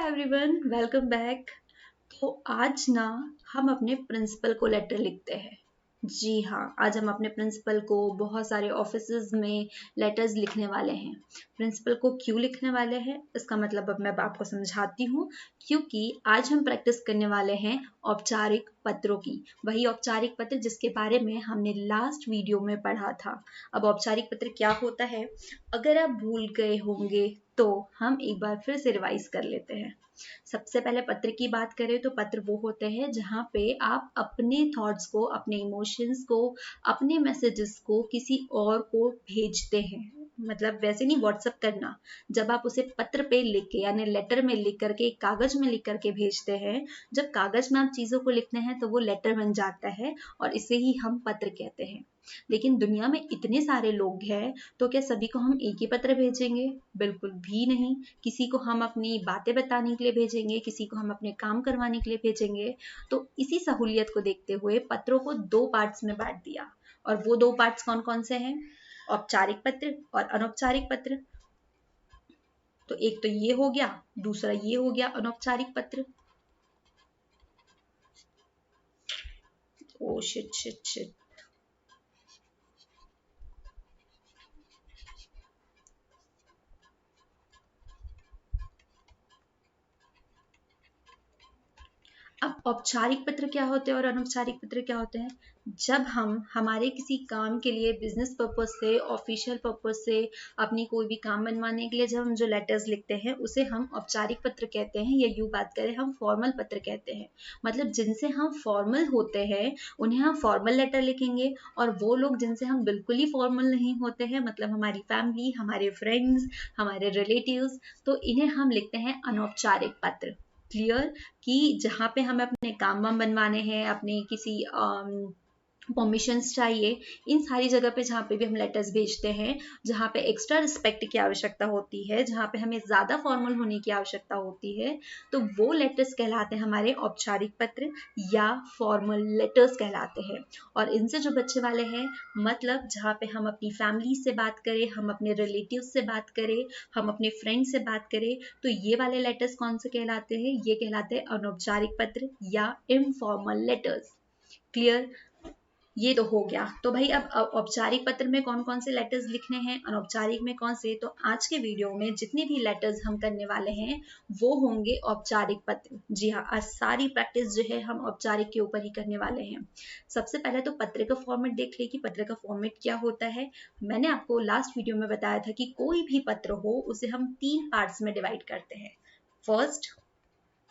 Everyone, welcome back. तो आज ना हम अपने प्रिंसिपल को लेटर लिखते हैं। जी हाँ, आज हम अपने प्रिंसिपल को बहुत सारे ऑफिसेज में लेटर्स लिखने वाले हैं। प्रिंसिपल को क्यों लिखने वाले हैं इसका मतलब अब मैं आपको समझाती हूँ। क्योंकि आज हम प्रैक्टिस करने वाले हैं औपचारिक पत्रों की, वही औपचारिक पत्र जिसके बारे में हमने लास्ट वीडियो में पढ़ा था। अब औपचारिक पत्र क्या होता है, अगर आप भूल गए होंगे तो हम एक बार फिर से रिवाइज कर लेते हैं। सबसे पहले पत्र की बात करें तो पत्र वो होते हैं जहाँ पे आप अपने थॉट्स को, अपने इमोशंस को, अपने मैसेजेस को किसी और को भेजते हैं। मतलब वैसे नहीं व्हाट्सअप करना, जब आप उसे पत्र पे लिख के यानी लेटर में लिख करके, कागज में लिख करके भेजते हैं। जब कागज में आप चीजों को लिखते हैं तो वो लेटर बन जाता है और इसे ही हम पत्र कहते हैं। लेकिन दुनिया में इतने सारे लोग हैं तो क्या सभी को हम एक ही पत्र भेजेंगे? बिल्कुल भी नहीं। किसी को हम अपनी बातें बताने के लिए भेजेंगे, किसी को हम अपने काम करवाने के लिए भेजेंगे। तो इसी सहूलियत को देखते हुए पत्रों को दो पार्ट्स में बांट दिया। और वो दो पार्ट्स कौन कौन से हैं? औपचारिक पत्र और अनौपचारिक पत्र। तो एक तो ये हो गया, दूसरा ये हो गया अनौपचारिक पत्र। Oh shit shit shit. अब औपचारिक पत्र क्या होते हैं और अनौपचारिक पत्र क्या होते हैं? जब हम हमारे किसी काम के लिए, बिजनेस पर्पज से, ऑफिशियल पर्पज से, अपनी कोई भी काम बनवाने के लिए जब हम जो लेटर्स लिखते हैं उसे हम औपचारिक पत्र कहते हैं, या यूं बात करें हम फॉर्मल पत्र कहते हैं। मतलब जिनसे हम फॉर्मल होते हैं उन्हें हम फॉर्मल लेटर लिखेंगे, और वो लोग जिनसे हम बिल्कुल ही फॉर्मल नहीं होते हैं, मतलब हमारी फैमिली, हमारे फ्रेंड्स, हमारे रिलेटिव्स, तो इन्हें हम लिखते हैं अनौपचारिक पत्र। क्लियर? कि जहाँ पे हमें अपने काम वाम बनवाने हैं, अपने किसी परमिशंस चाहिए, इन सारी जगह पे जहाँ पे भी हम लेटर्स भेजते हैं, जहाँ पे एक्स्ट्रा रिस्पेक्ट की आवश्यकता होती है, जहाँ पे हमें ज़्यादा फॉर्मल होने की आवश्यकता होती है, तो वो लेटर्स कहलाते हैं हमारे औपचारिक पत्र या फॉर्मल लेटर्स कहलाते हैं। और इनसे जो बच्चे वाले हैं, मतलब जहाँ पे हम अपनी फैमिली से बात करें, हम अपने रिलेटिव से बात करें, हम अपने फ्रेंड से बात करें, तो ये वाले लेटर्स कौन से कहलाते हैं? ये कहलाते हैं अनौपचारिक पत्र या इनफॉर्मल लेटर्स। क्लियर? ये तो हो गया। तो भाई अब औपचारिक पत्र में कौन कौन से लेटर्स लिखने हैं, अनौपचारिक में कौन से? तो आज के वीडियो में जितने भी लेटर्स हम करने वाले हैं वो होंगे औपचारिक पत्र। जी हाँ, आज सारी प्रैक्टिस जो है हम औपचारिक के ऊपर ही करने वाले हैं। सबसे पहले तो पत्र का फॉर्मेट देख ले कि पत्र का फॉर्मेट क्या होता है। मैंने आपको लास्ट वीडियो में बताया था कि कोई भी पत्र हो उसे हम 3 पार्ट्स में डिवाइड करते हैं। फर्स्ट,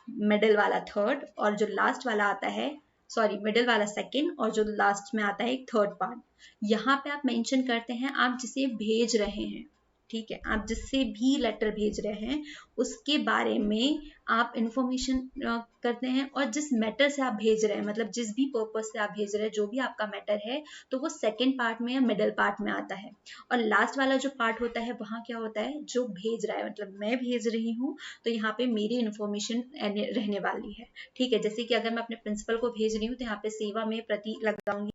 मिडिल वाला थर्ड, और जो लास्ट वाला आता है, सॉरी, मिडिल वाला सेकंड, और जो लास्ट में आता है एक थर्ड पार्ट। यहाँ पे आप मेंशन करते हैं आप जिसे भेज रहे हैं। ठीक है, आप जिससे भी लेटर भेज रहे हैं उसके बारे में आप इंफॉर्मेशन करते हैं, और जिस मैटर से आप भेज रहे हैं, मतलब जिस भी पर्पज से आप भेज रहे हैं, जो भी आपका मैटर है, तो वो सेकंड पार्ट में या मिडिल पार्ट में आता है। और लास्ट वाला जो पार्ट होता है वहाँ क्या होता है? जो भेज रहा है, मतलब मैं भेज रही हूँ तो यहाँ पे मेरी इन्फॉर्मेशन रहने वाली है। ठीक है, जैसे कि अगर मैं अपने प्रिंसिपल को भेज रही हूँ तो यहाँ पे सेवा में प्रति लगाऊंगी,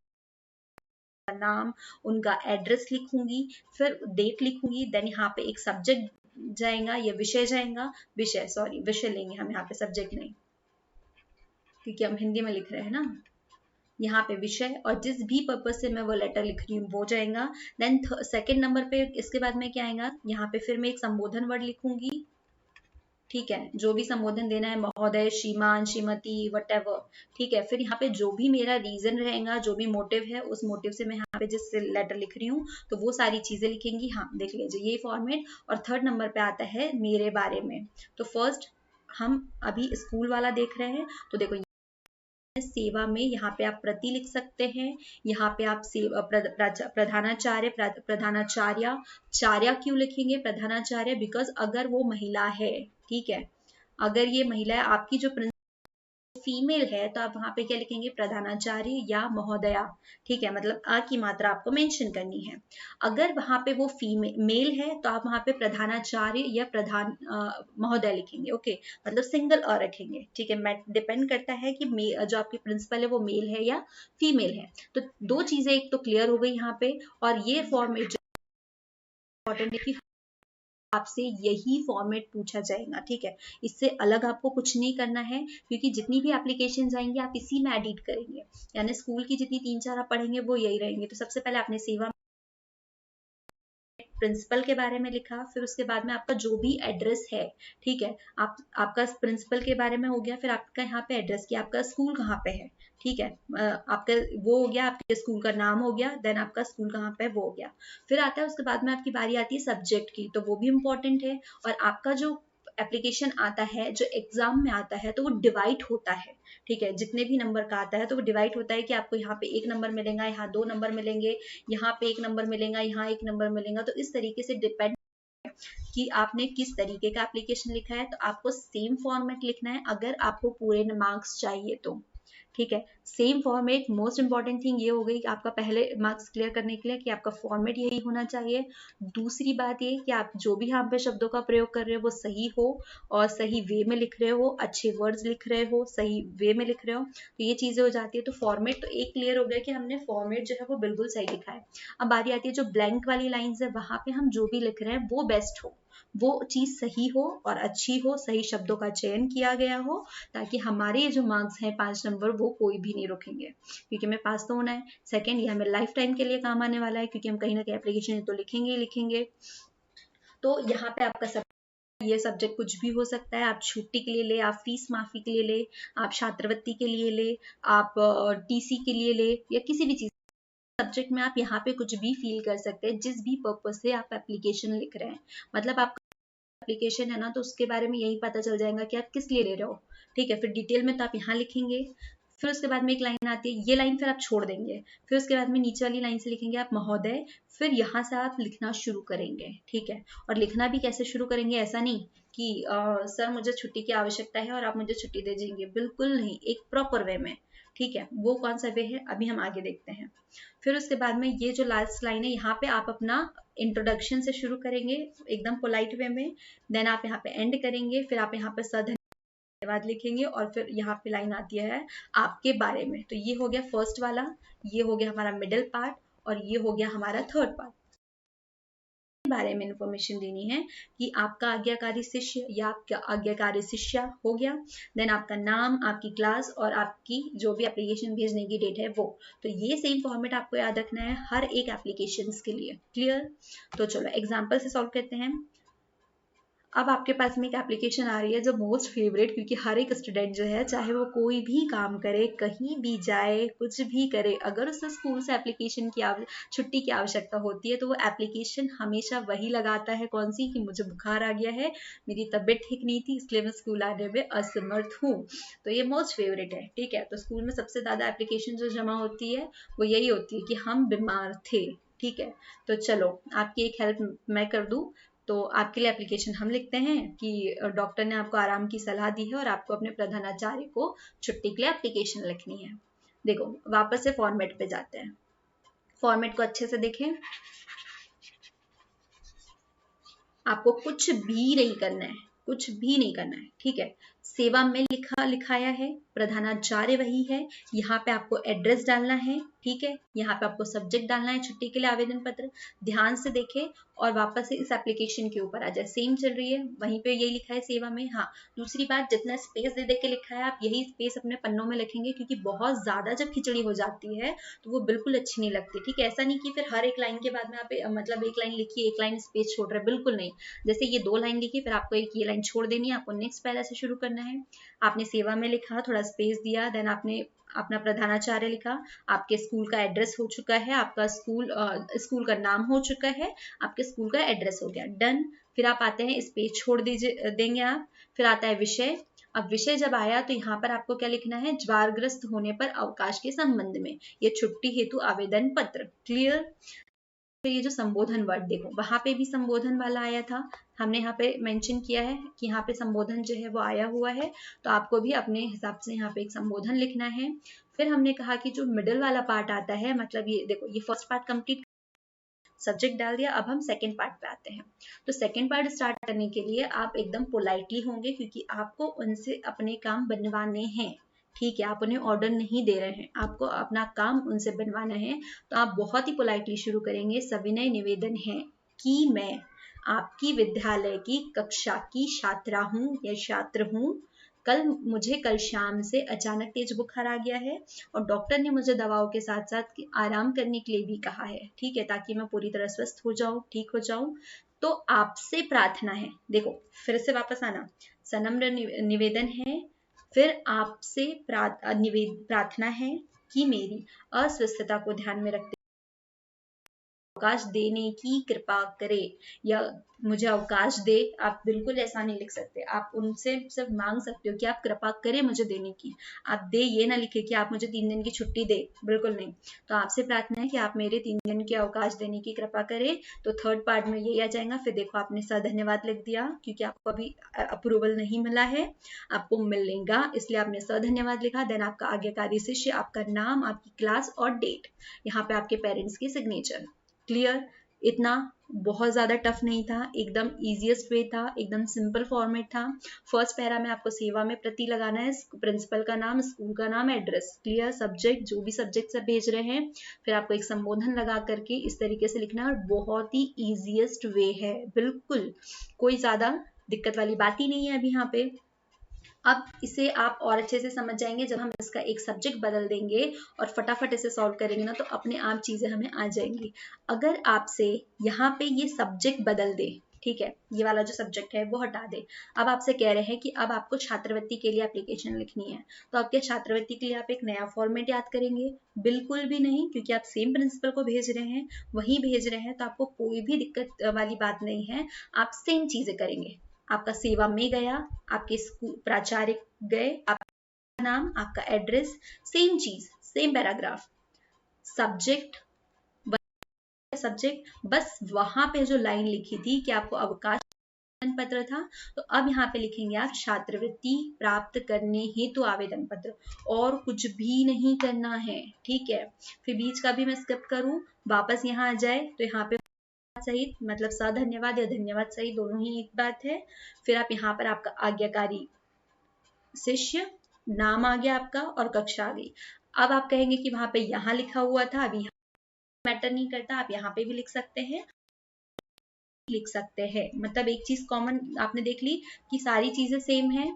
नाम, उनका एड्रेस लिखूंगी, फिर डेट लिखूंगी, देन यहाँ पे एक सब्जेक्ट जाएगा या विषय जाएगा, विषय, सॉरी विषय लेंगे हम यहाँ पे, सब्जेक्ट नहीं, क्योंकि हम हिंदी में लिख रहे हैं ना। यहाँ पे विषय और जिस भी पर्पज से मैं वो लेटर लिख रही हूँ वो जाएगा। देन सेकंड नंबर पे इसके बाद में क्या आएगा, यहाँ पे फिर मैं एक संबोधन वर्ड लिखूंगी। ठीक है, जो भी संबोधन देना है, महोदय, श्रीमान, श्रीमती, वटेवर। ठीक है, फिर यहाँ पे जो भी मेरा रीजन रहेगा, जो भी मोटिव है, उस मोटिव से मैं यहाँ पे जिस लेटर लिख रही हूँ तो वो सारी चीजें लिखेंगी। हाँ, देख लीजिए ये फॉर्मेट। और थर्ड नंबर पे आता है मेरे बारे में। तो फर्स्ट हम अभी स्कूल वाला देख रहे हैं, तो देखो सेवा में यहाँ पे आप प्रति लिख सकते हैं। यहाँ पे आप प्रधानाचार्य, प्रधानाचार्य, चार्य क्यों लिखेंगे प्रधानाचार्य? बिकॉज अगर वो महिला है, ठीक है, अगर ये महिला है, आपकी जो फीमेल है, तो आप वहां पे क्या लिखेंगे? प्रधानाचार्य या महोदया। ठीक है, मतलब आ की मात्रा आपको मेंशन करनी है। अगर वहां पे वो मेल है तो आप वहां पे प्रधानाचार्य या प्रधान महोदय लिखेंगे। ओके, मतलब सिंगल अ रखेंगे। ठीक है, डिपेंड करता है कि जो आपकी प्रिंसिपल है वो मेल है या फीमेल है। तो दो चीजें एक तो क्लियर हो गई यहाँ पे। और ये फॉर्मेट इंपॉर्टेंट है कि आपसे यही फॉर्मेट पूछा जाएगा, ठीक है। इससे अलग आपको कुछ नहीं करना है, क्योंकि जितनी भी एप्लीकेशन आएंगे आप इसी में एडिट करेंगे, यानी स्कूल की जितनी 3-4 आप पढ़ेंगे वो यही रहेंगे। तो सबसे पहले आपने सेवा प्रिंसिपल के बारे में लिखा, फिर उसके बाद में आपका जो भी एड्रेस है, ठीक है, आपका प्रिंसिपल के बारे में हो गया, फिर आपका यहाँ पे एड्रेस की आपका स्कूल कहाँ पे है, ठीक है, आपका वो हो गया, आपके स्कूल का नाम हो गया, देन आपका स्कूल कहाँ पे है वो हो गया। फिर आता है उसके बाद में आपकी बारी आती है सब्जेक्ट की, तो वो भी इम्पोर्टेंट है। और आपका जो एप्लीकेशन आता है, जो एग्जाम में आता है, तो वो डिवाइड होता है, ठीक है, जितने भी नंबर का आता है तो वो डिवाइड होता है कि आपको यहाँ पे 1 नंबर मिलेगा, यहाँ 2 नंबर मिलेंगे, यहाँ पे 1 नंबर मिलेगा, यहाँ 1 नंबर मिलेगा। तो इस तरीके से डिपेंड कि आपने किस तरीके का एप्लीकेशन लिखा है। तो आपको सेम फॉर्मेट लिखना है अगर आपको पूरे मार्क्स चाहिए तो, ठीक है। Same format, most important thing ये हो गई कि आपका पहले मार्क्स क्लियर करने के लिए कि आपका फॉर्मेट यही होना चाहिए। दूसरी बात ये कि आप जो भी यहाँ पे शब्दों का प्रयोग कर रहे हो वो सही हो, और सही वे में लिख रहे हो, अच्छे वर्ड्स लिख रहे हो, सही वे में लिख रहे हो, तो ये चीजें हो जाती है। तो फॉर्मेट तो एक क्लियर हो गया कि हमने फॉर्मेट जो है वो बिल्कुल सही लिखा है। अब बारी आती है जो ब्लैंक वाली लाइन्स है, वहां पे हम जो भी लिख रहे हैं वो बेस्ट हो, वो चीज सही हो और अच्छी हो, सही शब्दों का चयन किया गया हो, ताकि हमारे ये जो मार्क्स हैं 5 नंबर वो कोई भी नहीं रोकेंगे, क्योंकि हमें पास तो होना है। सेकंड, ये हमें लाइफ टाइम के लिए काम आने वाला है, क्योंकि हम कहीं ना कहीं एप्लीकेशन तो लिखेंगे ही लिखेंगे। तो यहाँ पे आपका सब ये सब्जेक्ट कुछ भी हो सकता है, आप छुट्टी के लिए ले, आप फीस माफी के लिए ले, आप छात्रवृत्ति के लिए ले, आप टीसी के लिए ले, या किसी भी चीज सब्जेक्ट में आप यहाँ पे कुछ भी फील कर सकते हैं, जिस भी पर्पज से आप एप्लीकेशन लिख रहे हैं। मतलब आप एप्लीकेशन है ना, तो उसके बारे में यही पता चल जाएगा कि आप किस लिए ले रहे हो, ठीक है। फिर डिटेल में तो आप यहाँ लिखेंगे, फिर उसके बाद में एक लाइन आती है, ये लाइन फिर आप छोड़ देंगे, फिर उसके बाद में नीचे वाली लाइन से लिखेंगे आप महोदय, फिर यहाँ से आप लिखना शुरू करेंगे, ठीक है। और लिखना भी कैसे शुरू करेंगे, ऐसा नहीं कि सर मुझे छुट्टी की आवश्यकता है और आप मुझे छुट्टी दे देंगे, बिल्कुल नहीं, एक प्रॉपर वे में, ठीक है। वो कौन सा वे है अभी हम आगे देखते हैं। फिर उसके बाद में ये जो लास्ट लाइन है, यहाँ पे आप अपना इंट्रोडक्शन से शुरू करेंगे एकदम पोलाइट वे में, देन आप यहाँ पे एंड करेंगे, फिर आप यहाँ पे धन्यवाद लिखेंगे, और फिर यहाँ पे लाइन आती है आपके बारे में। तो ये हो गया फर्स्ट वाला, ये हो गया हमारा मिडिल पार्ट, और ये हो गया हमारा थर्ड पार्ट। बारे में इंफॉर्मेशन देनी है कि आपका आज्ञाकारी शिष्य या आपका आज्ञाकारी शिष्या हो गया, देन आपका नाम, आपकी क्लास, और आपकी जो भी एप्लीकेशन भेजने की डेट है वो। तो ये सेम फॉर्मेट आपको याद रखना है हर एक एप्लीकेशन के लिए, क्लियर। तो चलो एग्जाम्पल से सॉल्व करते हैं। अब आपके पास में एक एप्लीकेशन आ रही है जो मोस्ट फेवरेट, क्योंकि हर एक स्टूडेंट जो है, चाहे वो कोई भी काम करे, कहीं भी जाए, कुछ भी करे, अगर उसे स्कूल से एप्लीकेशन की छुट्टी की आवश्यकता होती है, तो वो एप्लीकेशन हमेशा वही लगाता है, कौन सी, कि मुझे बुखार आ गया है, मेरी तबीयत ठीक नहीं थी, इसलिए मैं स्कूल आने में असमर्थ हूँ। तो ये मोस्ट फेवरेट है, ठीक है। तो स्कूल में सबसे ज्यादा एप्लीकेशन जो जमा होती है वो यही होती है कि हम बीमार थे, ठीक है। तो चलो आपकी एक हेल्प मैं कर दूं, तो आपके लिए एप्लीकेशन हम लिखते हैं कि डॉक्टर ने आपको आराम की सलाह दी है और आपको अपने प्रधानाचार्य को छुट्टी के लिए एप्लीकेशन लिखनी है। देखो वापस से फॉर्मेट पे जाते हैं, फॉर्मेट को अच्छे से देखें। आपको कुछ भी नहीं करना है, कुछ भी नहीं करना है, ठीक है। सेवा में लिखाया है, प्रधानाचार्य वही है, यहाँ पे आपको एड्रेस डालना है, ठीक है। यहाँ पे आपको सब्जेक्ट डालना है, छुट्टी के लिए आवेदन पत्र। ध्यान से देखें और वापस से इस एप्लीकेशन के ऊपर आ जाए, सेम चल रही है, वहीं पे यही लिखा है सेवा में। हाँ, दूसरी बात, जितना स्पेस दे के लिखा है आप यही स्पेस अपने पन्नों में लिखेंगे, क्योंकि बहुत ज्यादा जब खिचड़ी हो जाती है तो वो बिल्कुल अच्छी नहीं लगती, ठीक है। ऐसा नहीं कि फिर हर एक लाइन के बाद में आप मतलब एक लाइन लिखिए, एक लाइन स्पेस छोड़ रहे, बिल्कुल नहीं। जैसे ये 2 लाइन लिखी, फिर आपको एक ये लाइन छोड़ देनी है, आपको नेक्स्ट पैरा से शुरू करना है। आपने सेवा में लिखा, थोड़ा स्पेस दिया, देन आपने अपना प्रधानाचार्य लिखा, आपके स्कूल का एड्रेस हो चुका है, आपका स्कूल का नाम हो चुका है, आपके स्कूल का एड्रेस हो गया, डन। फिर आप आते हैं, स्पेस छोड़ दीजिए देंगे आप। फिर आता है विषय। अब विषय जब आया तो यहाँ पर आपको क्या लिखना है, ज्वारग्रस्त होने पर अवकाश के संबंध में, ये छुट्टी हेतु आवेदन पत्र, क्लियर। फिर ये जो संबोधन वर्ड, देखो वहां पे भी संबोधन वाला आया था, हमने यहाँ पे मेंशन किया है कि यहाँ पे संबोधन जो है वो आया हुआ है, तो आपको भी अपने हिसाब से यहाँ पे एक संबोधन लिखना है। फिर हमने कहा कि जो मिडिल वाला पार्ट आता है, मतलब ये देखो, ये फर्स्ट पार्ट कंप्लीट, सब्जेक्ट डाल दिया, अब हम सेकंड पार्ट पे आते हैं। तो सेकंड पार्ट स्टार्ट करने के लिए आप एकदम पोलाइटली होंगे, क्योंकि आपको उनसे अपने काम बनवाने हैं, ठीक है। आप उन्हें ऑर्डर नहीं दे रहे हैं, आपको अपना काम उनसे बनवाना है। तो आप बहुत ही पोलाइटली शुरू करेंगे, सविनय निवेदन है कि मैं, आपकी विद्यालय की कक्षा की छात्रा हूँ या छात्र हूँ। कल शाम से अचानक तेज बुखार आ गया है और डॉक्टर ने मुझे दवाओं के साथ साथ आराम करने के लिए भी कहा है, ठीक है, ताकि मैं पूरी तरह स्वस्थ हो जाऊं, ठीक हो जाऊं। तो आपसे प्रार्थना है, देखो फिर से वापस आना, सनम्र निवेदन है, फिर आपसे प्रार्थना है कि मेरी अस्वस्थता को ध्यान में रखते अवकाश देने की कृपा करे, या मुझे अवकाश दे। आप बिल्कुल ऐसा नहीं लिख सकते, आप उनसे सिर्फ मांग सकते हो कि आप कृपा करें मुझे देने की। आप दे ये ना लिखे कि आप मुझे 3 दिन की छुट्टी दे, बिल्कुल नहीं। तो आपसे प्रार्थना है कि आप मेरे 3 दिन के अवकाश देने की कृपा करें। तो थर्ड पार्ट में यही आ जाएगा। फिर देखो आपने धन्यवाद लिख दिया क्योंकि आपको अभी अप्रूवल नहीं मिला है, आपको मिलेगा इसलिए आपने धन्यवाद लिखा। देन आपका आज्ञाकारी शिष्य, आपका नाम, आपकी क्लास और डेट, यहाँ पे आपके पेरेंट्स की सिग्नेचर। क्लियर? इतना बहुत ज्यादा टफ नहीं था, एकदम इजीएस्ट वे था, एकदम सिंपल फॉर्मेट था। फर्स्ट पैरा में आपको सेवा में प्रति लगाना है, प्रिंसिपल का नाम, स्कूल का नाम, एड्रेस, क्लियर, सब्जेक्ट, जो भी सब्जेक्ट से भेज रहे हैं, फिर आपको एक संबोधन लगा करके इस तरीके से लिखना है। और बहुत ही इजीएस्ट वे है, बिल्कुल कोई ज्यादा दिक्कत वाली बात ही नहीं है अभी यहाँ पे। अब इसे आप और अच्छे से समझ जाएंगे जब हम इसका एक सब्जेक्ट बदल देंगे और फटाफट इसे सॉल्व करेंगे ना, तो अपने आप चीजें हमें आ जाएंगी। अगर आपसे यहाँ पे ये सब्जेक्ट बदल दे, ठीक है, ये वाला जो सब्जेक्ट है वो हटा दे, अब आपसे कह रहे हैं कि अब आपको छात्रवृत्ति के लिए एप्लीकेशन लिखनी है, तो आपके छात्रवृत्ति के लिए आप एक नया फॉर्मेट याद करेंगे? बिल्कुल भी नहीं, क्योंकि आप सेम प्रिंसिपल को भेज रहे हैं, वही भेज रहे हैं, तो आपको कोई भी दिक्कत वाली बात नहीं है। आप सेम चीजें करेंगे। आपका सेवा में गया, आपके स्कूल प्राचार्य गए, आपका नाम, आपका एड्रेस, सेम चीज, सेम पैराग्राफ, सब्जेक्ट बस वहां पे जो लाइन लिखी थी कि आपको अवकाश पत्र था, तो अब यहाँ पे लिखेंगे आप छात्रवृत्ति प्राप्त करने हेतु आवेदन पत्र, और कुछ भी नहीं करना है, ठीक है। फिर बीच का भी मैं स्किप करूं, वापस यहाँ आ जाए तो यहाँ पे सहित, मतलब धन्यवाद या धन्यवाद सहित दोनों ही एक बात है। फिर आप यहाँ पर आपका आज्ञाकारी शिष्य, नाम आ गया आपका और कक्षा आ गई। अब आप कहेंगे कि वहां पे यहाँ लिखा हुआ था, अभी मैटर नहीं करता, आप यहाँ पे भी लिख सकते हैं, मतलब एक चीज कॉमन आपने देख ली कि सारी चीजें सेम है,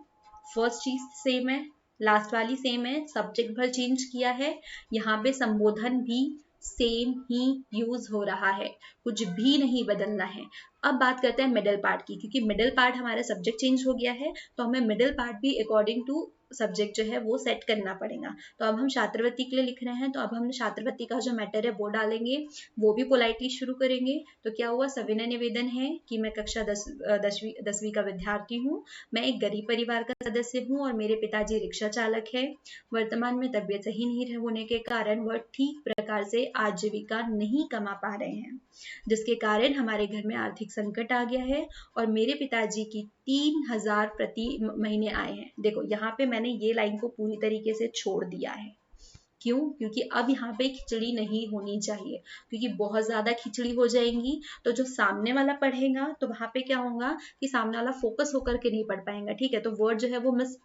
फर्स्ट चीज सेम है, लास्ट वाली सेम है, सब्जेक्ट भर चेंज किया है, यहाँ पे संबोधन भी सेम ही यूज हो रहा है, कुछ भी नहीं बदलना है। अब बात करते हैं मिडिल पार्ट की, क्योंकि मिडिल पार्ट हमारा सब्जेक्ट चेंज हो गया है, तो हमें मिडिल पार्ट भी अकॉर्डिंग टू सब्जेक्ट जो है वो सेट करना पड़ेगा। तो अब हम छात्रवृत्ति के लिए लिख रहे हैं, तो अब हम छात्रवृत्ति का जो मैटर है वो डालेंगे, वो भी पोलाइटली शुरू करेंगे। तो क्या हुआ, सविनय निवेदन है कि मैं कक्षा 10वीं का विद्यार्थी हूँ, मैं एक गरीब परिवार का सदस्य हूँ और मेरे पिताजी रिक्शा चालक है। वर्तमान में तबियत सही नहीं होने के कारण वह ठीक प्रकार से आजीविका नहीं कमा पा रहे हैं, जिसके कारण हमारे घर में आर्थिक संकट आ गया है और मेरे पिताजी की 3,000 प्रति महीने आए हैं। देखो यहाँ पे मैंने ये लाइन को पूरी तरीके से छोड़ दिया है, क्यों? क्योंकि अब यहाँ पे खिचड़ी नहीं होनी चाहिए, क्योंकि बहुत ज्यादा खिचड़ी हो जाएंगी तो जो सामने वाला पढ़ेगा तो वहां पे क्या होगा कि सामने वाला फोकस होकर के नहीं पढ़ पाएगा, ठीक है। तो वर्ड जो है वो मिस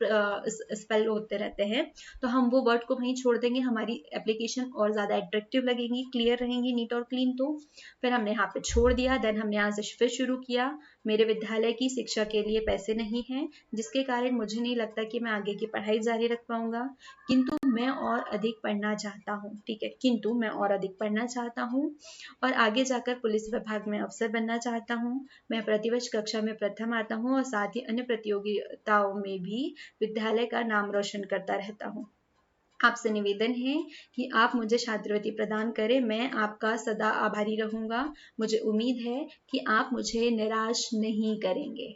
स्पेल होते रहते हैं, तो हम वो वर्ड को वहीं छोड़ देंगे, हमारी एप्लीकेशन और ज्यादा अट्रैक्टिव लगेगी, क्लियर रहेंगी, नीट और क्लीन। तो फिर हमने यहाँ पे छोड़ दिया, देन हमने यहाँ से फिर शुरू किया। मेरे विद्यालय की शिक्षा के लिए पैसे नहीं है, जिसके कारण मुझे नहीं लगता कि मैं आगे की पढ़ाई जारी रख पाऊंगा, किंतु मैं और अधिक पढ़ना चाहता हूँ, ठीक है, किंतु मैं और अधिक पढ़ना चाहता हूँ और आगे जाकर पुलिस विभाग में अफसर बनना चाहता हूँ। मैं प्रतिवर्ष कक्षा में प्रथम आता हूँ और साथ ही अन्य प्रतियोगिताओं में भी विद्यालय का नाम रोशन करता रहता हूँ। आपसे निवेदन है कि आप मुझे छात्रवृत्ति प्रदान करें, मैं आपका सदा आभारी रहूंगा। मुझे उम्मीद है कि आप मुझे निराश नहीं करेंगे।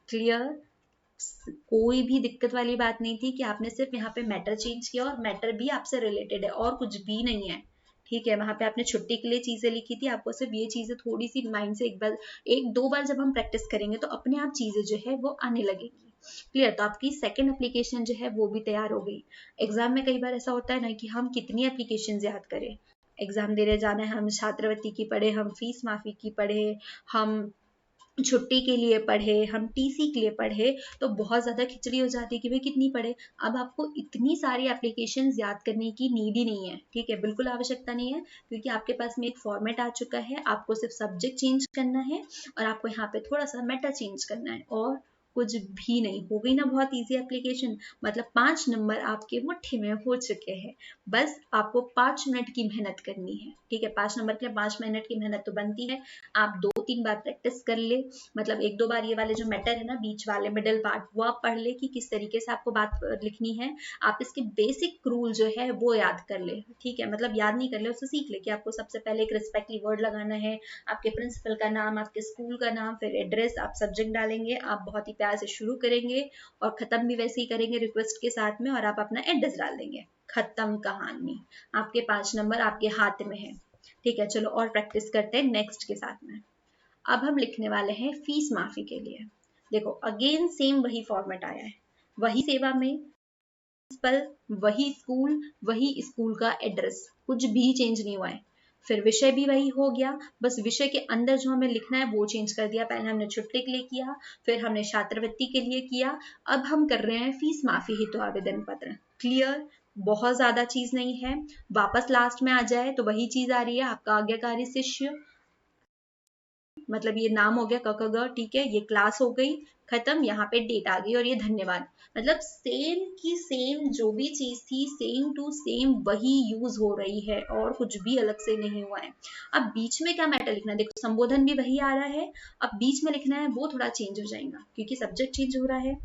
क्लियर? कोई भी दिक्कत वाली बात नहीं थी कि आपने सिर्फ यहाँ पे मैटर चेंज किया और मैटर भी आपसे रिलेटेड है और कुछ भी नहीं है, ठीक है। वहां पे आपने छुट्टी के लिए चीजें लिखी थी, आपको सिर्फ ये चीजें थोड़ी सी माइंड से एक दो बार जब हम प्रैक्टिस करेंगे तो अपने आप चीजें जो है वो आने लगेगी। क्लियर? तो आपकी सेकंड एप्लीकेशन जो है वो भी तैयार हो गई। एग्जाम में कई बार ऐसा होता है ना कि हम कितनी एप्लीकेशन याद करें, एग्जाम देने जाना है, हम छात्रवृत्ति की पढ़े, हम फीस माफी की पढ़े, हम छुट्टी के लिए पढ़े, हम टीसी के लिए पढ़े, तो बहुत ज़्यादा खिचड़ी हो जाती है कि भाई कितनी पढ़े। अब आपको इतनी सारी एप्लीकेशंस याद करने की नीड ही नहीं है, ठीक है, बिल्कुल आवश्यकता नहीं है, क्योंकि आपके पास में एक फॉर्मेट आ चुका है। आपको सिर्फ सब्जेक्ट चेंज करना है और आपको यहाँ पे थोड़ा सा मेटा चेंज करना है, और कुछ भी नहीं। हो गई ना बहुत इजी एप्लीकेशन। मतलब 5 नंबर आपके मुट्ठी में हो चुके हैं। बस आपको 5 मिनट की मेहनत करनी है, ठीक है। 5 नंबर के लिए 5 मिनट की मेहनत तो बनती है। आप 2-3 बार प्रैक्टिस कर ले, मतलब 1-2 बार ये वाले जो मैटर है ना, बीच वाले मिडल पार्ट, वो आप पढ़ ले कि किस तरीके से आपको बात लिखनी है। आप इसके बेसिक रूल जो है वो याद कर ले, ठीक है, मतलब याद नहीं कर ले, उससे सीख ले कि आपको सबसे पहले एक रिस्पेक्टली वर्ड लगाना है, आपके प्रिंसिपल का नाम, आपके स्कूल का नाम, फिर एड्रेस, आप सब्जेक्ट डालेंगे, आप बहुत ही प्यार से शुरू करेंगे और खत्म भी वैसे ही करेंगे रिक्वेस्ट के साथ में, और आप अपना एड्रेस डाल देंगे। खत्म कहानी, आपके 5 नंबर आपके हाथ में है, ठीक है। चलो और प्रैक्टिस करते हैं नेक्स्ट के साथ में। अब हम लिखने वाले हैं फीस माफी के लिए। देखो अगेन सेम वही फॉर्मेट आया है, वही सेवा में प्रिंसिपल, वही स्कूल, वही स्कूल का एड्रेस, कुछ भी चेंज नहीं हुआ है। फिर विषय भी वही हो गया, बस विषय के अंदर जो हमें लिखना है वो चेंज कर दिया। पहले हमने छुट्टी के लिए किया, फिर हमने छात्रवृत्ति के लिए किया, अब हम कर रहे हैं फीस माफी हेतु आवेदन पत्र। क्लियर, बहुत ज्यादा चीज नहीं है। वापस लास्ट में आ जाए तो वही चीज आ रही है, आपका आज्ञाकारी शिष्य, मतलब ये नाम हो गया क, ठीक है, ये क्लास हो गई, खत्म, यहाँ पे डेट आ गई और ये धन्यवाद। मतलब सेम की सेम जो भी चीज थी, सेम टू सेम वही यूज हो रही है और कुछ भी अलग से नहीं हुआ है। अब बीच में क्या मैटर लिखना है, देखो संबोधन भी वही आ रहा है, अब बीच में लिखना है वो थोड़ा चेंज हो जाएगा क्योंकि सब्जेक्ट चेंज हो रहा है।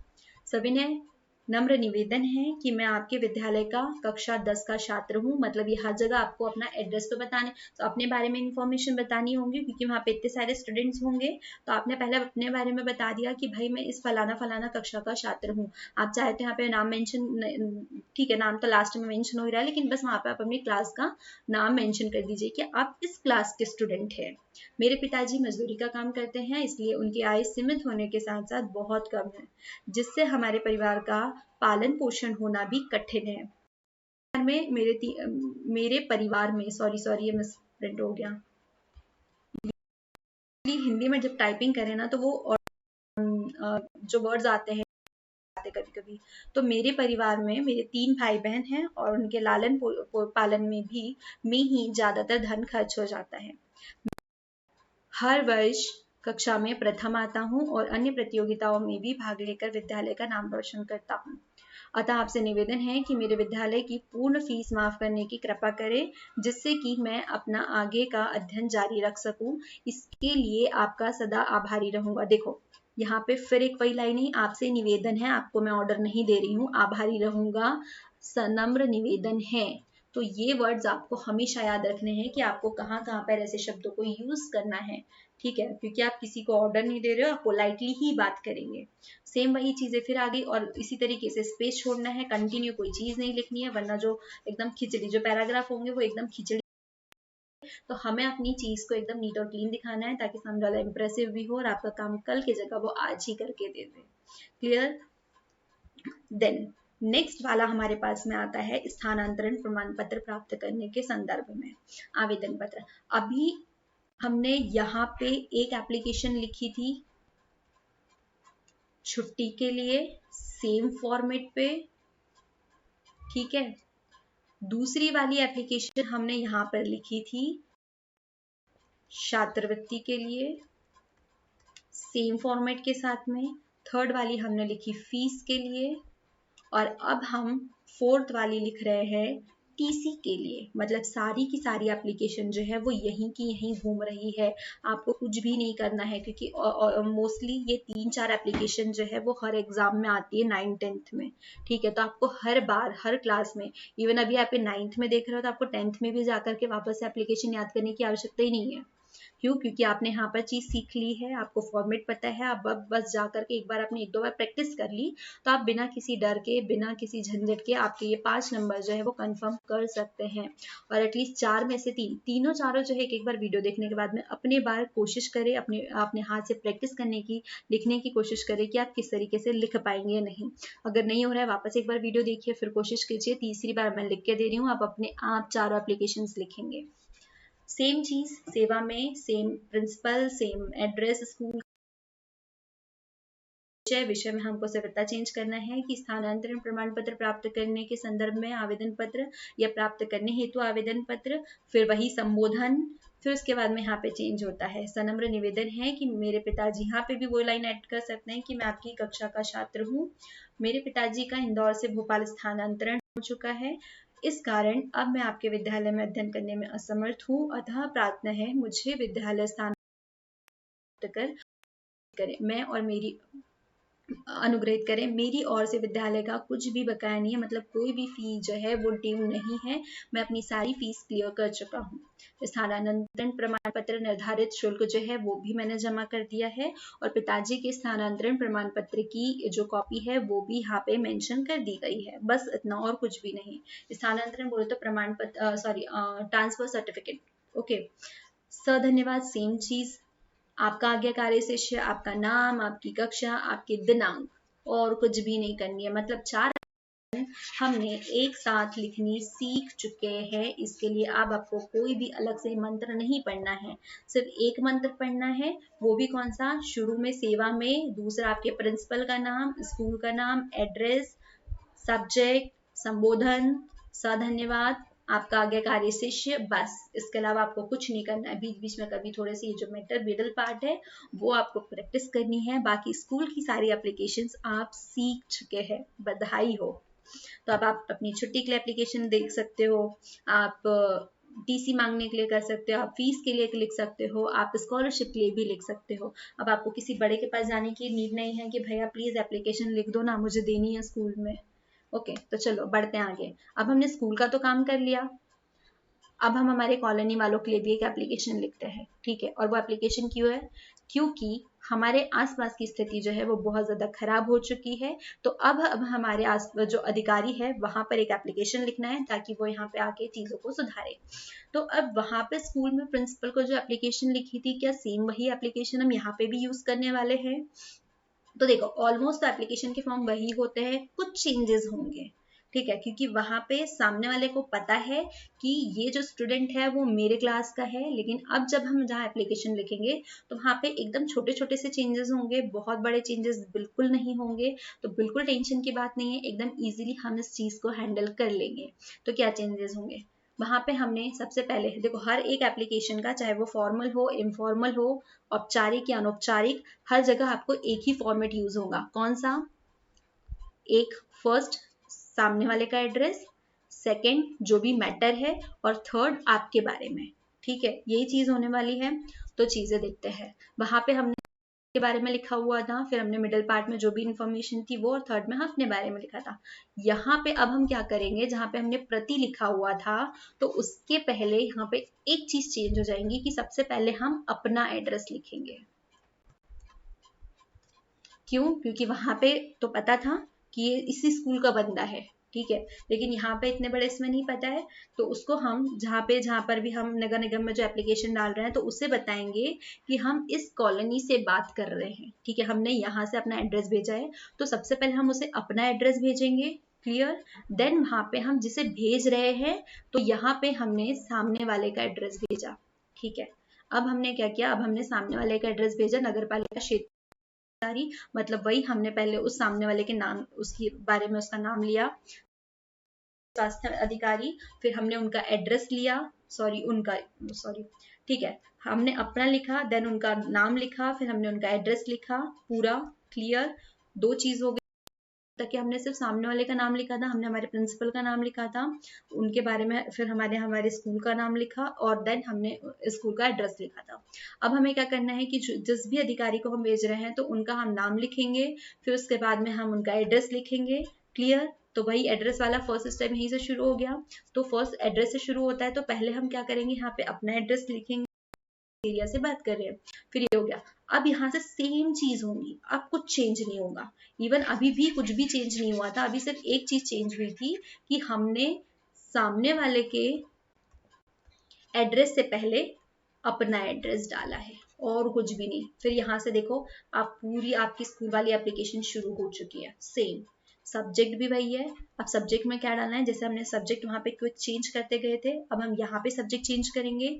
सविनय नम्र निवेदन है कि मैं आपके विद्यालय का कक्षा 10 का छात्र हूँ, मतलब ये हर जगह आपको अपना एड्रेस तो बताने, तो अपने बारे में इंफॉर्मेशन बतानी होंगी क्योंकि वहाँ पे इतने सारे स्टूडेंट्स होंगे। तो आपने पहले अपने बारे में बता दिया कि भाई मैं इस फलाना फलाना कक्षा का छात्र हूँ। आप चाहे तो यहाँ पे नाम मेंशन, ठीक है, नाम तो लास्ट में मेंशन हो ही रहा है, लेकिन बस वहाँ पे आप अपनी क्लास का नाम मेंशन कर दीजिए कि आप इस क्लास के स्टूडेंट हैं। मेरे पिताजी मजदूरी का काम करते हैं, इसलिए उनकी आय सीमित होने के साथ साथ बहुत कम है, जिससे हमारे परिवार का पालन पोषण होना भी कठिन है। में मेरे परिवार में, सॉरी ये मिस प्रिंट हो गया, हिंदी में जब टाइपिंग करें ना तो वो और जो वर्ड्स आते हैं कभी कभी, तो मेरे परिवार में मेरे 3 भाई बहन हैं और उनके लालन पालन में ही ज्यादातर धन खर्च हो जाता है। हर वर्ष कक्षा में प्रथम आता हूँ और अन्य प्रतियोगिताओं में भी भाग लेकर विद्यालय का नाम रोशन करता हूँ। अतः आपसे निवेदन है कि मेरे विद्यालय की पूर्ण फीस माफ करने की कृपा करें, जिससे कि मैं अपना आगे का अध्ययन जारी रख सकूं। इसके लिए आपका सदा आभारी रहूंगा। देखो यहाँ पे फिर एक वही लाइन है, आपसे निवेदन है, आपको मैं ऑर्डर नहीं दे रही हूँ, आभारी रहूंगा, सनम्र निवेदन है। तो ये वर्ड्स आपको हमेशा याद रखने हैं कि आपको कहाँ कहाँ पर ऐसे शब्दों को यूज करना है, ठीक है, क्योंकि आप किसी को ऑर्डर नहीं दे रहे हो, आप पोलाइटली ही बात करेंगे। सेम वही चीजें फिर आ गई, और इसी तरीके से स्पेस छोड़ना है, कंटिन्यू कोई चीज नहीं लिखनी है, वरना जो एकदम खिचड़ी जो पैराग्राफ होंगे वो एकदम खिचड़ी। तो हमें अपनी चीज को एकदम नीट और क्लीन दिखाना है ताकि सामने वाला इंप्रेसिव भी हो और आपका काम कल की जगह वो आज ही करके दे दे। क्लियर। देन नेक्स्ट वाला हमारे पास में आता है स्थानांतरण प्रमाण पत्र प्राप्त करने के संदर्भ में आवेदन पत्र। अभी हमने यहाँ पे एक एप्लीकेशन लिखी थी छुट्टी के लिए, सेम फॉर्मेट पे, ठीक है। दूसरी वाली एप्लीकेशन हमने यहाँ पर लिखी थी छात्रवृत्ति के लिए, सेम फॉर्मेट के साथ में। थर्ड वाली हमने लिखी फीस के लिए, और अब हम फोर्थ वाली लिख रहे हैं टीसी के लिए। मतलब सारी की सारी एप्लीकेशन जो है वो यहीं की यहीं घूम रही है, आपको कुछ भी नहीं करना है, क्योंकि मोस्टली ये 3-4 एप्लीकेशन जो है वो हर एग्जाम में आती है 9th-10th में, ठीक है। तो आपको हर बार हर क्लास में, इवन अभी आप 9th में देख रहे हो तो आपको 10th में भी जाकर के वापस एप्लीकेशन याद करने की आवश्यकता ही नहीं है। क्यों? क्योंकि आपने यहाँ पर चीज सीख ली है, आपको फॉर्मेट पता है, आप बस जाकर के एक बार आपने 1-2 बार प्रैक्टिस कर ली, तो आप बिना किसी डर के, बिना किसी झंझट के आपके ये 5 नंबर जो है वो कंफर्म कर सकते हैं। और एटलीस्ट 4 में से 3, तीनों चारों जो है एक बार वीडियो देखने के बाद में अपने बार कोशिश करें, अपने हाथ से प्रैक्टिस करने की, लिखने की कोशिश करें कि आप किस तरीके से लिख पाएंगे या नहीं। अगर नहीं हो रहा है वापस एक बार वीडियो देखिए, फिर कोशिश कीजिए, तीसरी बार मैं लिख के दे रही हूँ, आप अपने आप 4 एप्लीकेशन लिखेंगे। सेम चीज सेवा में, same principal, same address school विषय में हमको सिर्फ इतना चेंज करना है कि स्थानांतरण प्रमाण पत्र प्राप्त करने के संदर्भ में आवेदन पत्र या प्राप्त करने हेतु आवेदन पत्र, फिर वही संबोधन, फिर उसके बाद में यहाँ पे चेंज होता है सनम्र निवेदन है कि मेरे पिताजी, यहाँ पे भी वो लाइन ऐड कर सकते हैं कि मैं आपकी कक्षा का छात्र हूँ, मेरे पिताजी का इंदौर से भोपाल स्थानांतरण हो चुका है, इस कारण अब मैं आपके विद्यालय में अध्ययन करने में असमर्थ हूँ, अतः प्रार्थना है मुझे विद्यालय स्थान कर करें, मैं और मेरी अनुग्रहित करें, मेरी ओर से विद्यालय का कुछ भी बकाया नहीं है, मतलब कोई भी फी जो है वो ड्यू नहीं है, मैं अपनी सारी फीस क्लियर कर चुका हूँ। स्थानांतरण प्रमाण पत्र निर्धारित शुल्क जो है वो भी मैंने जमा कर दिया है, और पिताजी के स्थानांतरण प्रमाण पत्र की जो कॉपी है वो भी यहाँ पे मेंशन कर दी गई है, बस इतना और कुछ भी नहीं। स्थानांतरण बोले तो प्रमाण पत्र, सॉरी ट्रांसफर सर्टिफिकेट, ओके। धन्यवाद सेम चीज, आपका आज्ञाकारी शिष्य, आपका नाम, आपकी कक्षा, आपके दिनांक, और कुछ भी नहीं करनी है, मतलब 4 हमने एक साथ लिखनी सीख चुके हैं। इसके लिए अब आपको कोई भी अलग से मंत्र नहीं पढ़ना है, सिर्फ एक मंत्र पढ़ना है, वो भी कौन सा, शुरू में सेवा में, दूसरा आपके प्रिंसिपल का नाम, स्कूल का नाम, एड्रेस, सब्जेक्ट, संबोधन, धन्यवाद, आपका आज्ञाकारी शिष्य, बस। इसके अलावा आपको कुछ नहीं करना है। बीच बीच में कभी थोड़े से ये जो मिडल पार्ट है वो आपको प्रैक्टिस करनी है, बाकी स्कूल की सारी एप्लीकेशंस आप सीख चुके हैं, बधाई हो। तो अब आप अपनी छुट्टी के लिए एप्लीकेशन देख सकते हो, आप टीसी मांगने के लिए कर सकते हो, आप फीस के लिए लिख सकते हो, आप स्कॉलरशिप के लिए भी लिख सकते हो। अब आपको किसी बड़े के पास जाने की नीड नहीं है कि भैया प्लीज एप्लीकेशन लिख दो ना, मुझे देनी है स्कूल में। ओके, तो चलो बढ़ते हैं आगे। अब हमने स्कूल का तो काम कर लिया, अब हम हमारे कॉलोनी वालों के लिए भी एक एप्लीकेशन लिखते हैं, ठीक है। और वो एप्लीकेशन क्यों है, क्योंकि हमारे आसपास की स्थिति जो है वो बहुत ज्यादा खराब हो चुकी है, तो अब हमारे आस जो अधिकारी है वहां पर एक एप्लीकेशन लिखना है ताकि वो यहाँ पे आके चीजों को सुधारे। तो अब वहां पे स्कूल में प्रिंसिपल को जो एप्लीकेशन लिखी थी, क्या सेम वही एप्लीकेशन हम यहाँ पे भी यूज करने वाले हैं? तो देखो ऑलमोस्ट तो एप्लीकेशन के फॉर्म वही होते हैं, कुछ चेंजेस होंगे, ठीक है, क्योंकि वहां पे सामने वाले को पता है कि ये जो स्टूडेंट है वो मेरे क्लास का है, लेकिन अब जब हम जहाँ एप्लीकेशन लिखेंगे तो वहां पे एकदम छोटे छोटे से चेंजेस होंगे, बहुत बड़े चेंजेस बिल्कुल नहीं होंगे, तो बिल्कुल टेंशन की बात नहीं है, एकदम इजीली हम इस चीज को हैंडल कर लेंगे। तो क्या चेंजेस होंगे वहां पे, हमने सबसे पहले देखो हर एक एप्लीकेशन का, चाहे वो फॉर्मल हो, इनफॉर्मल हो, औपचारिक या अनौपचारिक, हर जगह आपको एक ही फॉर्मेट यूज होगा। कौन सा? एक, फर्स्ट सामने वाले का एड्रेस, सेकंड जो भी मैटर है, और थर्ड आपके बारे में, ठीक है, यही चीज होने वाली है। तो चीजें देखते हैं, वहां पे हमने के बारे में लिखा हुआ था, फिर हमने मिडिल पार्ट में जो भी इंफॉर्मेशन थी वो, और थर्ड में हम अपने बारे में लिखा था। यहाँ पे अब हम क्या करेंगे, जहाँ पे हमने प्रति लिखा हुआ था तो उसके पहले यहाँ पे एक चीज चेंज हो जाएंगी कि सबसे पहले हम अपना एड्रेस लिखेंगे। क्यों? क्योंकि वहां पे तो पता था कि ये इसी स्कूल का बंदा है, ठीक है, लेकिन यहाँ पे इतने बड़े इसमें नहीं पता है, तो उसको हम जहाँ पर भी हम नगर निगम में जो एप्लीकेशन डाल रहे हैं तो उससे बताएंगे कि हम इस कॉलोनी से बात कर रहे हैं, ठीक है, हमने यहाँ से अपना एड्रेस भेजा है, तो सबसे पहले हम उसे अपना एड्रेस भेजेंगे, क्लियर। देन वहां पे हम जिसे भेज रहे हैं तो यहाँ पे हमने सामने वाले का एड्रेस भेजा, ठीक है। अब हमने क्या किया, अब हमने सामने वाले का एड्रेस भेजा, नगर पालिका क्षेत्र, मतलब वही हमने पहले उस सामने वाले के नाम, उसके बारे में उसका नाम लिया, स्वास्थ्य अधिकारी, फिर हमने उनका एड्रेस लिया, सॉरी ठीक है, हमने अपना लिखा, देन उनका नाम लिखा, फिर हमने उनका एड्रेस लिखा, पूरा क्लियर। दो चीज हो गई, ताकि हमने सिर्फ सामने वाले का नाम लिखा था, हमने हमारे प्रिंसिपल का नाम लिखा था, उनके बारे में, फिर हमारे स्कूल का नाम लिखा, और देन हमने स्कूल का एड्रेस लिखा था। अब हमें क्या करना है कि जिस भी अधिकारी को हम भेज रहे हैं तो उनका हम नाम लिखेंगे, फिर उसके बाद में हम उनका एड्रेस लिखेंगे, क्लियर। तो वही एड्रेस वाला फर्स्ट स्टेप यहीं से शुरू हो गया, तो फर्स्ट एड्रेस से शुरू होता है, तो पहले हम क्या करेंगे, यहाँ पे अपना एड्रेस लिखेंगे, एरिया से बात कर रहे हैं, फिर ये हो गया। अब यहाँ से सेम चीज होगी, अब कुछ चेंज नहीं होगा, इवन अभी भी कुछ भी चेंज नहीं हुआ था, अभी सिर्फ एक चीज चेंज हुई थी कि हमने सामने वाले के एड्रेस से पहले अपना एड्रेस डाला है, और कुछ भी नहीं। फिर यहाँ से देखो, आप पूरी आपकी स्कूल वाली एप्लीकेशन शुरू हो चुकी है, सेम सब्जेक्ट भी वही है। अब सब्जेक्ट में क्या डालना है, जैसे हमने सब्जेक्ट वहां पे क्विक चेंज करते गए थे, अब हम यहाँ पे सब्जेक्ट चेंज करेंगे,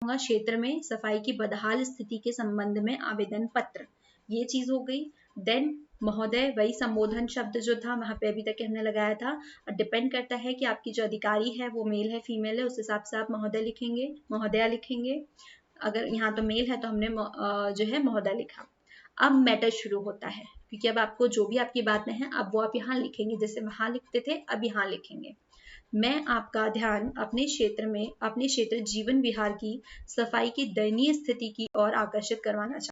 क्षेत्र में सफाई की बदहाल स्थिति के संबंध में आवेदन पत्र, ये चीज हो गई। देन महोदय, वही संबोधन शब्द जो था वहां पे अभी तक हमने लगाया था। डिपेंड करता है कि आपकी जो अधिकारी है वो मेल है फीमेल है, उस हिसाब से आप महोदय लिखेंगे, महोदया लिखेंगे। अगर यहाँ तो मेल है तो हमने जो है महोदय लिखा। अब मैटर शुरू होता है, क्योंकि अब आपको जो भी आपकी बातें हैं अब वो आप यहाँ लिखेंगे, जैसे वहां लिखते थे अब यहाँ लिखेंगे। मैं आपका ध्यान अपने क्षेत्र जीवन विहार की सफाई की दयनीय स्थिति की ओर आकर्षित करवाना चाहता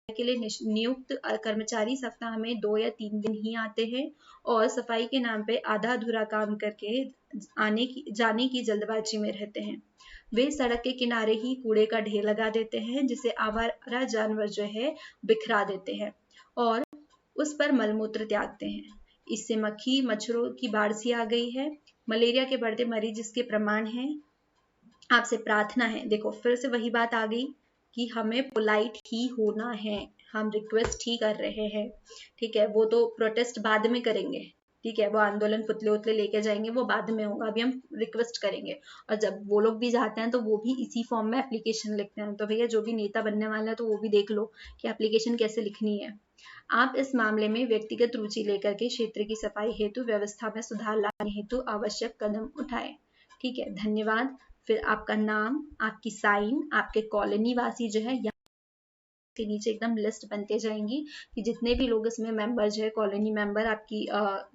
के लिए नियुक्त कर्मचारी सप्ताह में 2 या 3 दिन ही आते हैं और सफाई के नाम पे आधा अधूरा काम करके जाने की जल्दबाजी में रहते हैं। वे सड़क के किनारे ही कूड़े का ढेर लगा देते हैं, जिसे आवारा जानवर जो है बिखरा देते हैं और उस पर मलमूत्र त्यागते हैं। इससे मक्खी मच्छरों की बाढ़ सी आ गई है। मलेरिया के बढ़ते मरीज इसके प्रमाण हैं। आपसे प्रार्थना है, देखो फिर से वही बात आ गई कि हमें पोलाइट ही होना है, हम रिक्वेस्ट ही कर रहे हैं, ठीक है। वो तो प्रोटेस्ट बाद में करेंगे, ठीक है, वो आंदोलन पुतले उतले लेके जाएंगे वो बाद में होगा, अभी हम रिक्वेस्ट करेंगे। और जब वो लोग भी जाते हैं तो वो भी इसी फॉर्म में एप्लीकेशन लिखते हैं। तो भैया जो भी नेता बनने वाला है तो वो भी देख लो कि एप्लीकेशन कैसे लिखनी है। आप इस मामले में व्यक्तिगत रुचि लेकर के क्षेत्र की सफाई हेतु व्यवस्था में सुधार लाने हेतु आवश्यक कदम उठाएं। ठीक है, धन्यवाद। फिर आपका नाम, आपकी साइन, आपके कॉलोनी वासी जो है, यहाँ के नीचे एकदम लिस्ट बनते जाएंगी कि जितने भी लोग इसमें मेंबर जो है कॉलोनी मेंबर, आपकी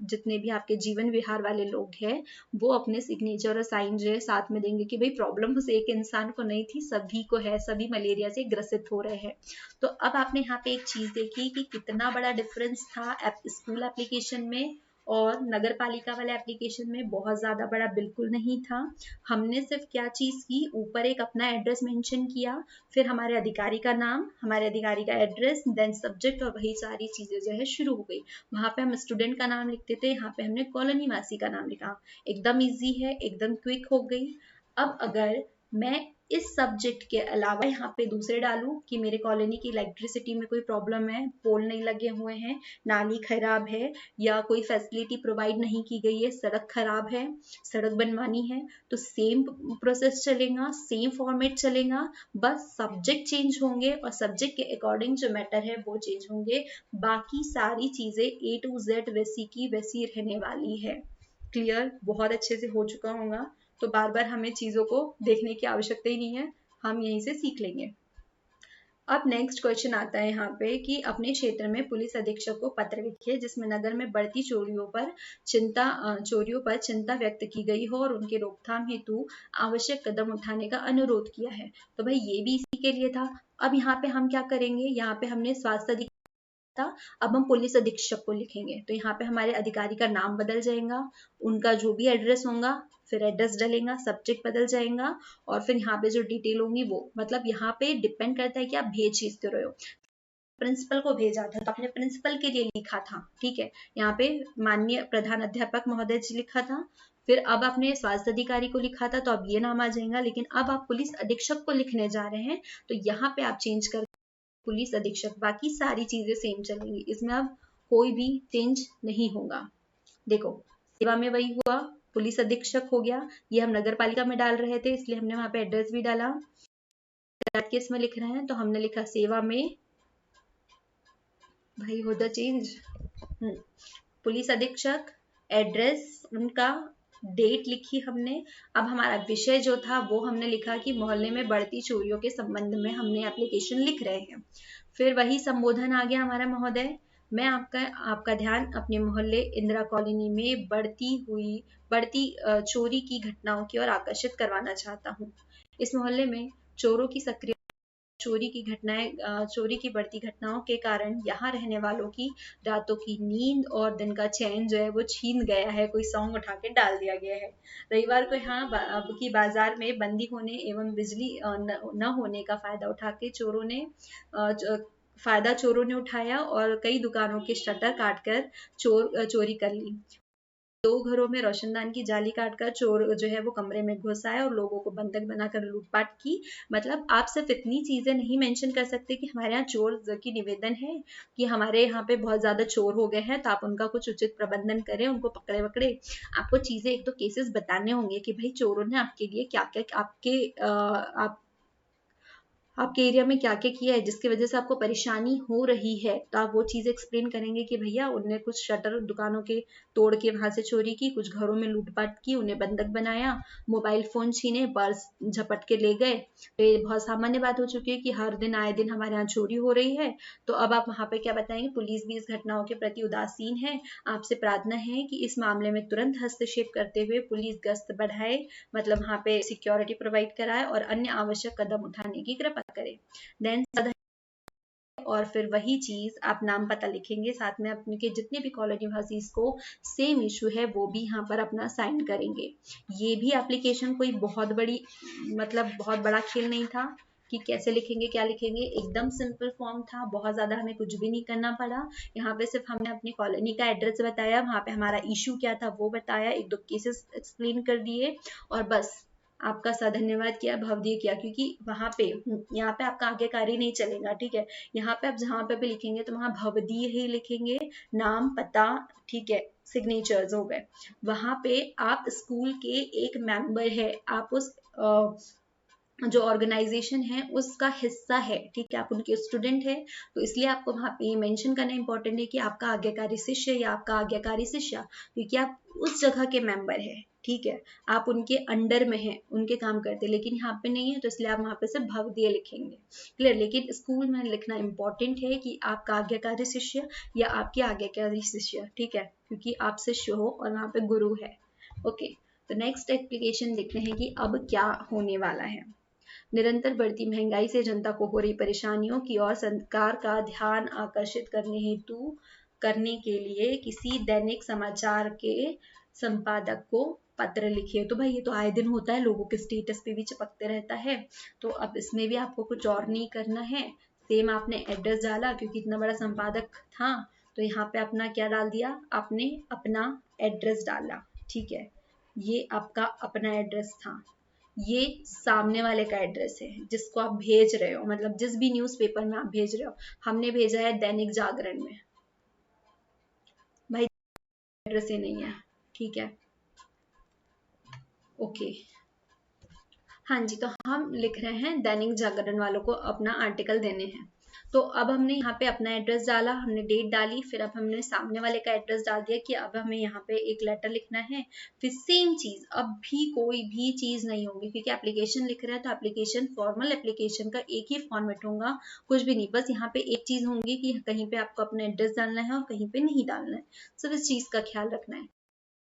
जितने भी आपके जीवन विहार वाले लोग हैं वो अपने सिग्नेचर और साइन जो है साथ में देंगे कि भाई प्रॉब्लम उस एक इंसान को नहीं थी, सभी को है, सभी मलेरिया से ग्रसित हो रहे हैं। तो अब आपने यहाँ पे एक चीज देखी कि कितना बड़ा डिफरेंस था स्कूल एप्लीकेशन में और नगर पालिका वाले एप्लीकेशन में, बहुत ज्यादा बड़ा बिल्कुल नहीं था। हमने सिर्फ क्या चीज की, ऊपर एक अपना एड्रेस मेंशन किया, फिर हमारे अधिकारी का नाम, हमारे अधिकारी का एड्रेस, देन सब्जेक्ट, और वही सारी चीजें जो है शुरू हो गई। वहां पे हम स्टूडेंट का नाम लिखते थे, यहाँ पे हमने कॉलोनी वासी का नाम लिखा। एकदम इजी है, एकदम क्विक हो गई। अब अगर मैं इस सब्जेक्ट के अलावा यहाँ पे दूसरे डालूं कि मेरे कॉलोनी की इलेक्ट्रिसिटी में कोई प्रॉब्लम है, पोल नहीं लगे हुए हैं, नाली खराब है, या कोई फैसिलिटी प्रोवाइड नहीं की गई है, सड़क खराब है, सड़क बनवानी है, तो सेम प्रोसेस चलेगा, सेम फॉर्मेट चलेगा, बस सब्जेक्ट चेंज होंगे और सब्जेक्ट के अकॉर्डिंग जो मैटर है वो चेंज होंगे। बाकी सारी चीजें A to Z वैसी की वैसी रहने वाली है। क्लियर? बहुत अच्छे से हो चुका होगा, तो बार बार हमें चीजों को देखने की आवश्यकता ही नहीं है, हम यहीं से सीख लेंगे। अब नेक्स्ट क्वेश्चन आता है यहाँ पे कि अपने क्षेत्र में पुलिस अधीक्षक को पत्र लिखिए जिसमें नगर में बढ़ती चोरियों पर चिंता व्यक्त की गई हो और उनके रोकथाम हेतु आवश्यक कदम उठाने का अनुरोध किया है। तो भाई ये भी इसी के लिए था। अब यहाँ पे हम क्या करेंगे, यहाँ पे हमने स्वास्थ्य अधिकारी था, अब हम पुलिस अधीक्षक को लिखेंगे, तो यहाँ पे हमारे अधिकारी का नाम बदल जाएगा, उनका जो भी एड्रेस होगा फिर एड्रेस डलेगा, सब्जेक्ट बदल जाएगा, और फिर यहाँ पे जो डिटेल होंगी वो, मतलब यहाँ पे डिपेंड करता है कि आप भेज चीज कर रहे हो। प्रिंसिपल को भेजा था तो अपने प्रिंसिपल के लिए लिखा था, ठीक है, यहाँ पे माननीय प्रधान अध्यापक महोदय जी लिखा था। फिर अब आपने स्वास्थ्य अधिकारी को लिखा था तो अब ये नाम आ जाएगा, लेकिन अब आप पुलिस अधीक्षक को लिखने जा रहे हैं तो यहाँ पे आप चेंज कर पुलिस अधीक्षक, बाकी सारी चीजें सेम चलेंगी, इसमें अब कोई भी चेंज नहीं होगा। देखो सेवा में वही हुआ, पुलिस अधीक्षक हो गया, ये हम नगर पालिका में डाल रहे थे इसलिए हमने वहां पे एड्रेस भी डाला। केस में लिख रहे हैं तो हमने लिखा सेवा में, भाई हो द चेंज, पुलिस अधीक्षक, एड्रेस उनका, डेट लिखी हमने। अब हमारा विषय जो था वो हमने लिखा कि मोहल्ले में बढ़ती चोरियों के संबंध में हमने एप्लीकेशन लिख रहे हैं। फिर वही संबोधन आ गया हमारा, महोदय मैं आपका ध्यान अपने मोहल्ले इंदिरा कॉलोनी में बढ़ती चोरी की घटनाओं की ओर आकर्षित करवाना चाहता हूँ। इस मोहल्ले में चोरी की बढ़ती घटनाओं के कारण यहाँ रहने वालों की रातों की नींद और दिन का चैन जो है वो छीन गया है, कोई सॉन्ग उठा के डाल दिया गया है। रविवार को यहाँ की बाजार में बंदी होने एवं बिजली न होने का फायदा चोरों ने उठाया और कई दुकानों के शटर काटकर चोरी कर ली। 2 घरों में रोशनदान की जाली काटकर चोर जो है वो कमरे में घुस आए और लोगों को बंधक बनाकर लूटपाट की। मतलब आप सिर्फ इतनी चीजें नहीं मेंशन कर सकते कि हमारे यहाँ चोर की निवेदन है कि हमारे यहाँ पे बहुत ज्यादा चोर हो गए हैं तो आप उनका कुछ उचित प्रबंधन करें, उनको पकड़े वकड़े। आपको चीजें एक दो केसेस बताने होंगे कि भाई चोरों ने आपके लिए क्या क्या आपके एरिया में क्या क्या किया है जिसकी वजह से आपको परेशानी हो रही है, तो आप वो चीज़ एक्सप्लेन करेंगे कि भैया उनने कुछ शटर दुकानों के तोड़ के वहां से चोरी की, कुछ घरों में लूटपाट की, उन्हें बंधक बनाया, मोबाइल फोन छीने, पर्स झपट के ले गए। तो ये बहुत सामान्य बात हो चुकी है कि हर दिन आए दिन हमारे यहाँ चोरी हो रही है। तो अब आप वहां पे क्या बताएंगे, पुलिस भी इस घटनाओं के प्रति उदासीन है, आपसे प्रार्थना है कि इस मामले में तुरंत हस्तक्षेप करते हुए पुलिस गश्त बढ़ाए, मतलब वहां पे सिक्योरिटी प्रोवाइड कराए और अन्य आवश्यक कदम उठाने की कृपा करें। देन और फिर वही चीज आप नाम पता लिखेंगे, साथ में अपने के जितने भी कॉलोनी वासीज को सेम इशू है वो भी यहाँ पर अपना साइन करेंगे। ये भी एप्लीकेशन कोई बहुत बड़ी मतलब बहुत बड़ा खेल नहीं था कि कैसे लिखेंगे क्या लिखेंगे, एकदम सिंपल फॉर्म था, बहुत ज्यादा हमें कुछ भी नहीं करना पड़ा। यहाँ पे सिर्फ हमने अपनी कॉलोनी का एड्रेस बताया, वहां पे हमारा इशू क्या था वो बताया, एक दो केसेस एक्सप्लेन कर दिए और बस आपका सा धन्यवाद किया, भवदीय किया, क्योंकि वहां पे यहाँ पे आपका आज्ञाकारी नहीं चलेगा, ठीक है। यहाँ पे आप जहाँ पे भी लिखेंगे तो वहां भवदीय ही लिखेंगे, नाम पता, ठीक है, सिग्नेचर्स हो गए। वहां पे आप स्कूल के एक मेंबर है, आप उस जो ऑर्गेनाइजेशन है उसका हिस्सा है, ठीक है, आप उनके स्टूडेंट है, तो इसलिए आपको वहां पे मेंशन करना इंपॉर्टेंट है कि आपका आज्ञाकारी शिष्य या आपका आज्ञाकारी शिष्या, क्योंकि आप उस जगह के मेंबर है, ठीक है, आप उनके अंडर में हैं, उनके काम करते हैं, लेकिन यहाँ पे नहीं है तो इसलिए आप वहां पे सिर्फ भवदीय लिखेंगे, क्लियर। लेकिन स्कूल में लिखना इंपॉर्टेंट है कि आपका आज्ञाकारी शिष्य या आपकी आज्ञाकारी शिष्य, ठीक है, क्योंकि आप शिष्य हो और वहां पे गुरु है। ओके, तो नेक्स्ट एप्लीकेशन देखते हैं कि अब क्या होने वाला है। निरंतर बढ़ती महंगाई से जनता को हो रही परेशानियों की ओर सरकार का ध्यान आकर्षित करने हेतु करने के लिए किसी दैनिक समाचार के संपादक को पत्र लिखिए। तो भाई ये तो आए दिन होता है, लोगों के स्टेटस पे भी चिपकते रहता है, तो अब इसमें भी आपको कुछ और नहीं करना है। सेम आपने एड्रेस डाला, क्योंकि इतना बड़ा संपादक था तो यहाँ पे अपना क्या डाल दिया, आपने अपना एड्रेस डाला, ठीक है, ये आपका अपना एड्रेस था। ये सामने वाले का एड्रेस है जिसको आप भेज रहे हो, मतलब जिस भी न्यूज़पेपर में आप भेज रहे हो। हमने भेजा है दैनिक जागरण में, भाई एड्रेस ही नहीं है, ठीक है, ओके। हाँ जी, तो हम लिख रहे हैं दैनिक जागरण वालों को अपना आर्टिकल देने हैं। तो अब हमने यहाँ पे अपना एड्रेस डाला, हमने डेट डाली, फिर अब हमने सामने वाले का एड्रेस डाल दिया कि अब हमें यहाँ पे एक लेटर लिखना है। फिर सेम चीज, अब भी कोई भी चीज नहीं होगी, क्योंकि एप्लीकेशन लिख रहे हैं तो एप्लीकेशन फॉर्मल एप्लीकेशन का एक ही फॉर्मेट होगा, कुछ भी नहीं। बस यहाँ पे एक चीज होंगी कि कहीं पे आपको अपना एड्रेस डालना है और कहीं पे नहीं डालना है, सिर्फ इस चीज का ख्याल रखना है।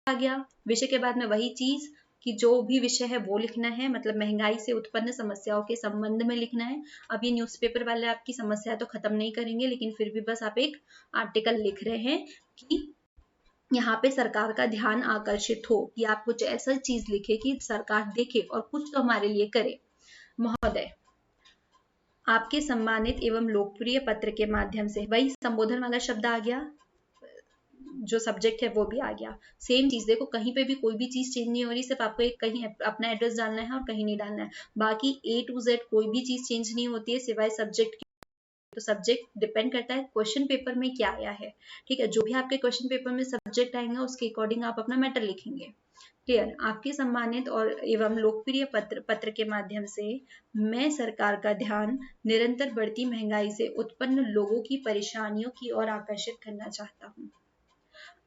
आ गया विषय के बाद में वही चीज कि जो भी विषय है वो लिखना है, मतलब महंगाई से उत्पन्न समस्याओं के संबंध में लिखना है। अब ये न्यूज़पेपर वाले आपकी समस्या तो खत्म नहीं करेंगे, लेकिन फिर भी बस आप एक आर्टिकल लिख रहे हैं कि यहाँ पे सरकार का ध्यान आकर्षित हो, कि आप कुछ ऐसा चीज लिखे कि सरकार देखे और कुछ तो हमारे लिए करे। महोदय, आपके सम्मानित एवं लोकप्रिय पत्र के माध्यम से, वही संबोधन वाला शब्द आ गया, जो सब्जेक्ट है वो भी आ गया। सेम चीज देखो, कहीं पे भी कोई भी चीज चेंज नहीं हो रही, सिर्फ आपको एक कहीं अपना एड्रेस डालना है और कहीं नहीं डालना है। बाकी A to Z कोई भी चीज चेंज नहीं होती है सिवाय सब्जेक्ट की। तो सब्जेक्ट डिपेंड करता है क्वेश्चन पेपर में क्या आया है, ठीक है, जो भी आपके क्वेश्चन पेपर में सब्जेक्ट आएगा उसके अकॉर्डिंग आप अपना मैटर लिखेंगे। क्लियर। आपके सम्मानित और एवं लोकप्रिय पत्र के माध्यम से मैं सरकार का ध्यान निरंतर बढ़ती महंगाई से उत्पन्न लोगों की परेशानियों की ओर आकर्षित करना चाहता हूँ।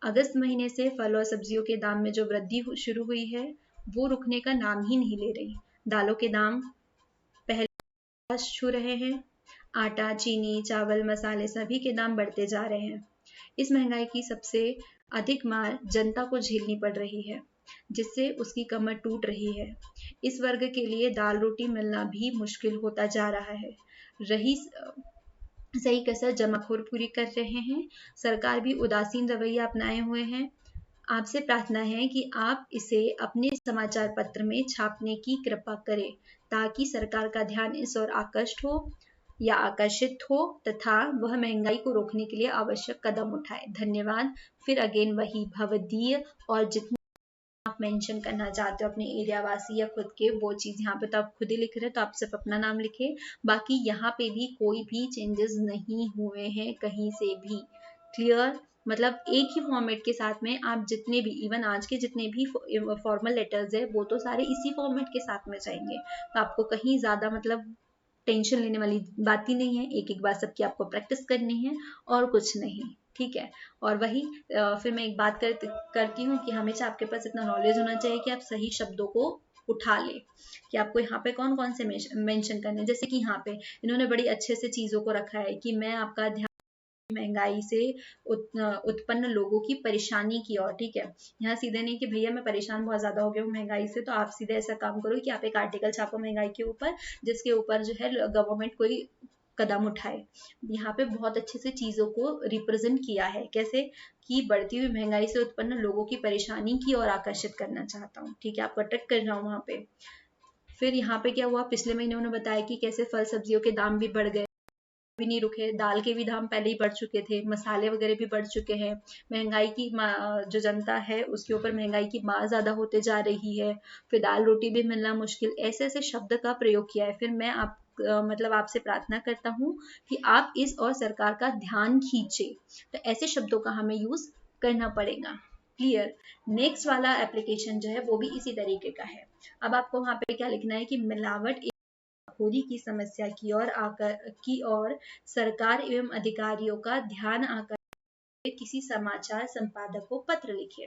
अगस्त महीने से फल और सब्जियों के दाम में जो वृद्धि शुरू हुई है वो रुकने का नाम ही नहीं ले रही। दालों के दाम पहले छू रहे हैं, आटा, चीनी, चावल, मसाले सभी के दाम बढ़ते जा रहे हैं। इस महंगाई की सबसे अधिक मार जनता को झेलनी पड़ रही है, जिससे उसकी कमर टूट रही है। इस वर्ग के लिए दाल रोटी मिलना भी मुश्किल होता जा रहा है। रही सही कसर जमाखोर पूरी कर रहे हैं। सरकार भी उदासीन रवैया अपनाए हुए हैं। आपसे प्रार्थना है कि आप इसे अपने समाचार पत्र में छापने की कृपा करें, ताकि सरकार का ध्यान इस ओर आकर्षित हो या आकर्षित हो तथा वह महंगाई को रोकने के लिए आवश्यक कदम उठाए। धन्यवाद। फिर अगेन वही भवदीय, और जितने आप मेंशन करना चाहते हो अपने एरिया वासी या खुद के, वो चीज यहाँ पे तो आप खुद ही लिख रहे हैं तो आप सिर्फ अपना नाम लिखे। बाकी यहाँ पे भी कोई भी चेंजेस नहीं हुए हैं कहीं से भी। क्लियर। मतलब एक ही फॉर्मेट के साथ में आप जितने भी, इवन आज के जितने भी फॉर्मल लेटर्स है वो तो सारे इसी फॉर्मेट के साथ में जाएंगे, तो आपको कहीं ज्यादा मतलब टेंशन लेने वाली बात ही नहीं है, एक एक बार सबकी आपको प्रैक्टिस करनी है और कुछ नहीं, ठीक है। और वही फिर मैं एक बात करती हूँ कि हमेशा आपके पास इतना नॉलेज होना चाहिए कि आप सही शब्दों को उठा ले, कि आपको यहाँ पे कौन कौन से मेंशन करने हैं। जैसे कि यहाँ पे इन्होंने बड़ी अच्छे से चीजों को रखा है कि मैं आपका ध्यान महंगाई से उत्पन्न लोगों की परेशानी की ओर, ठीक है। यहाँ सीधे नहीं कि भैया मैं परेशान बहुत ज्यादा हो गया हूँ महंगाई से, तो आप सीधे ऐसा काम करो कि आप एक आर्टिकल छापो महंगाई के ऊपर, जिसके ऊपर जो है गवर्नमेंट कोई कदम उठाए। यहाँ पे बहुत अच्छे से चीजों को रिप्रेजेंट किया है, कैसे कि बढ़ती हुई महंगाई से उत्पन्न लोगों की परेशानी की ओर आकर्षित करना चाहता हूँ, ठीक है, आपको अट्रैक्ट कर रहा हूँ वहां पे। फिर यहाँ पे क्या हुआ, पिछले महीने उन्होंने बताया कि कैसे फल सब्जियों के दाम भी बढ़ गए, भी नहीं रुके, दाल के भी दाम पहले ही बढ़ चुके थे, मसाले वगैरह भी बढ़ चुके हैं, महंगाई की जो जनता है उसके ऊपर महंगाई की मार ज्यादा होते जा रही है, फिर दाल रोटी भी मिलना मुश्किल, ऐसे ऐसे शब्द का प्रयोग किया है। फिर मैं मतलब आपसे प्रार्थना करता हूँ कि आप इस और सरकार का ध्यान खींचे, तो ऐसे शब्दों का हमें यूज करना पड़ेगा। क्लियर। नेक्स्ट वाला एप्लीकेशन जो है वो भी इसी तरीके का है। अब आपको वहां पे क्या लिखना है कि मिलावट खोरी की समस्या की ओर सरकार एवं अधिकारियों का ध्यान आकर्षित, किसी समाचार संपादक को पत्र लिखे।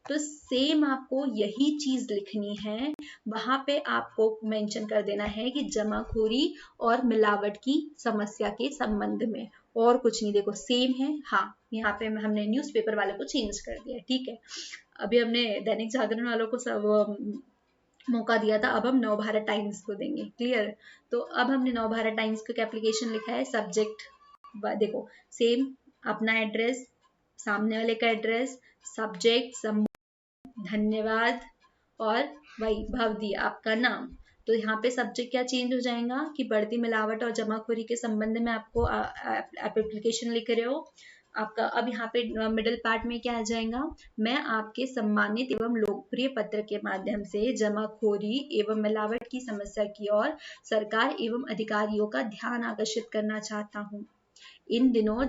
तो सेम आपको यही चीज लिखनी है, वहां पे आपको मेंशन कर देना है कि जमाखोरी और मिलावट की समस्या के संबंध में, और कुछ नहीं। देखो सेम है, हाँ यहाँ पे हमने न्यूज़पेपर वाले को चेंज कर दिया, ठीक है। अभी हमने दैनिक जागरण वालों को सब मौका दिया था, अब हम नवभारत टाइम्स को देंगे। क्लियर। तो अब हमने नवभारत टाइम्स को एप्लीकेशन लिखा है, सब्जेक्ट देखो सेम, अपना एड्रेस, सामने वाले का एड्रेस, सब्जेक्ट, धन्यवाद, और वही भव दिया आपका नाम। तो यहाँ पे सब्जेक्ट क्या चेंज हो जाएगा कि बढ़ती मिलावट और जमाखोरी के संबंध में आपको एप्लीकेशन लिख रहे हो आपका। अब यहाँ पे मिडिल पार्ट में क्या आ जाएगा, मैं आपके सम्मानित एवं लोकप्रिय पत्र के माध्यम से जमाखोरी एवं मिलावट की समस्या की ओर सरकार एवं अधिकारियों का ध्यान आकर्षित करना चाहता हूँ। इन दिनों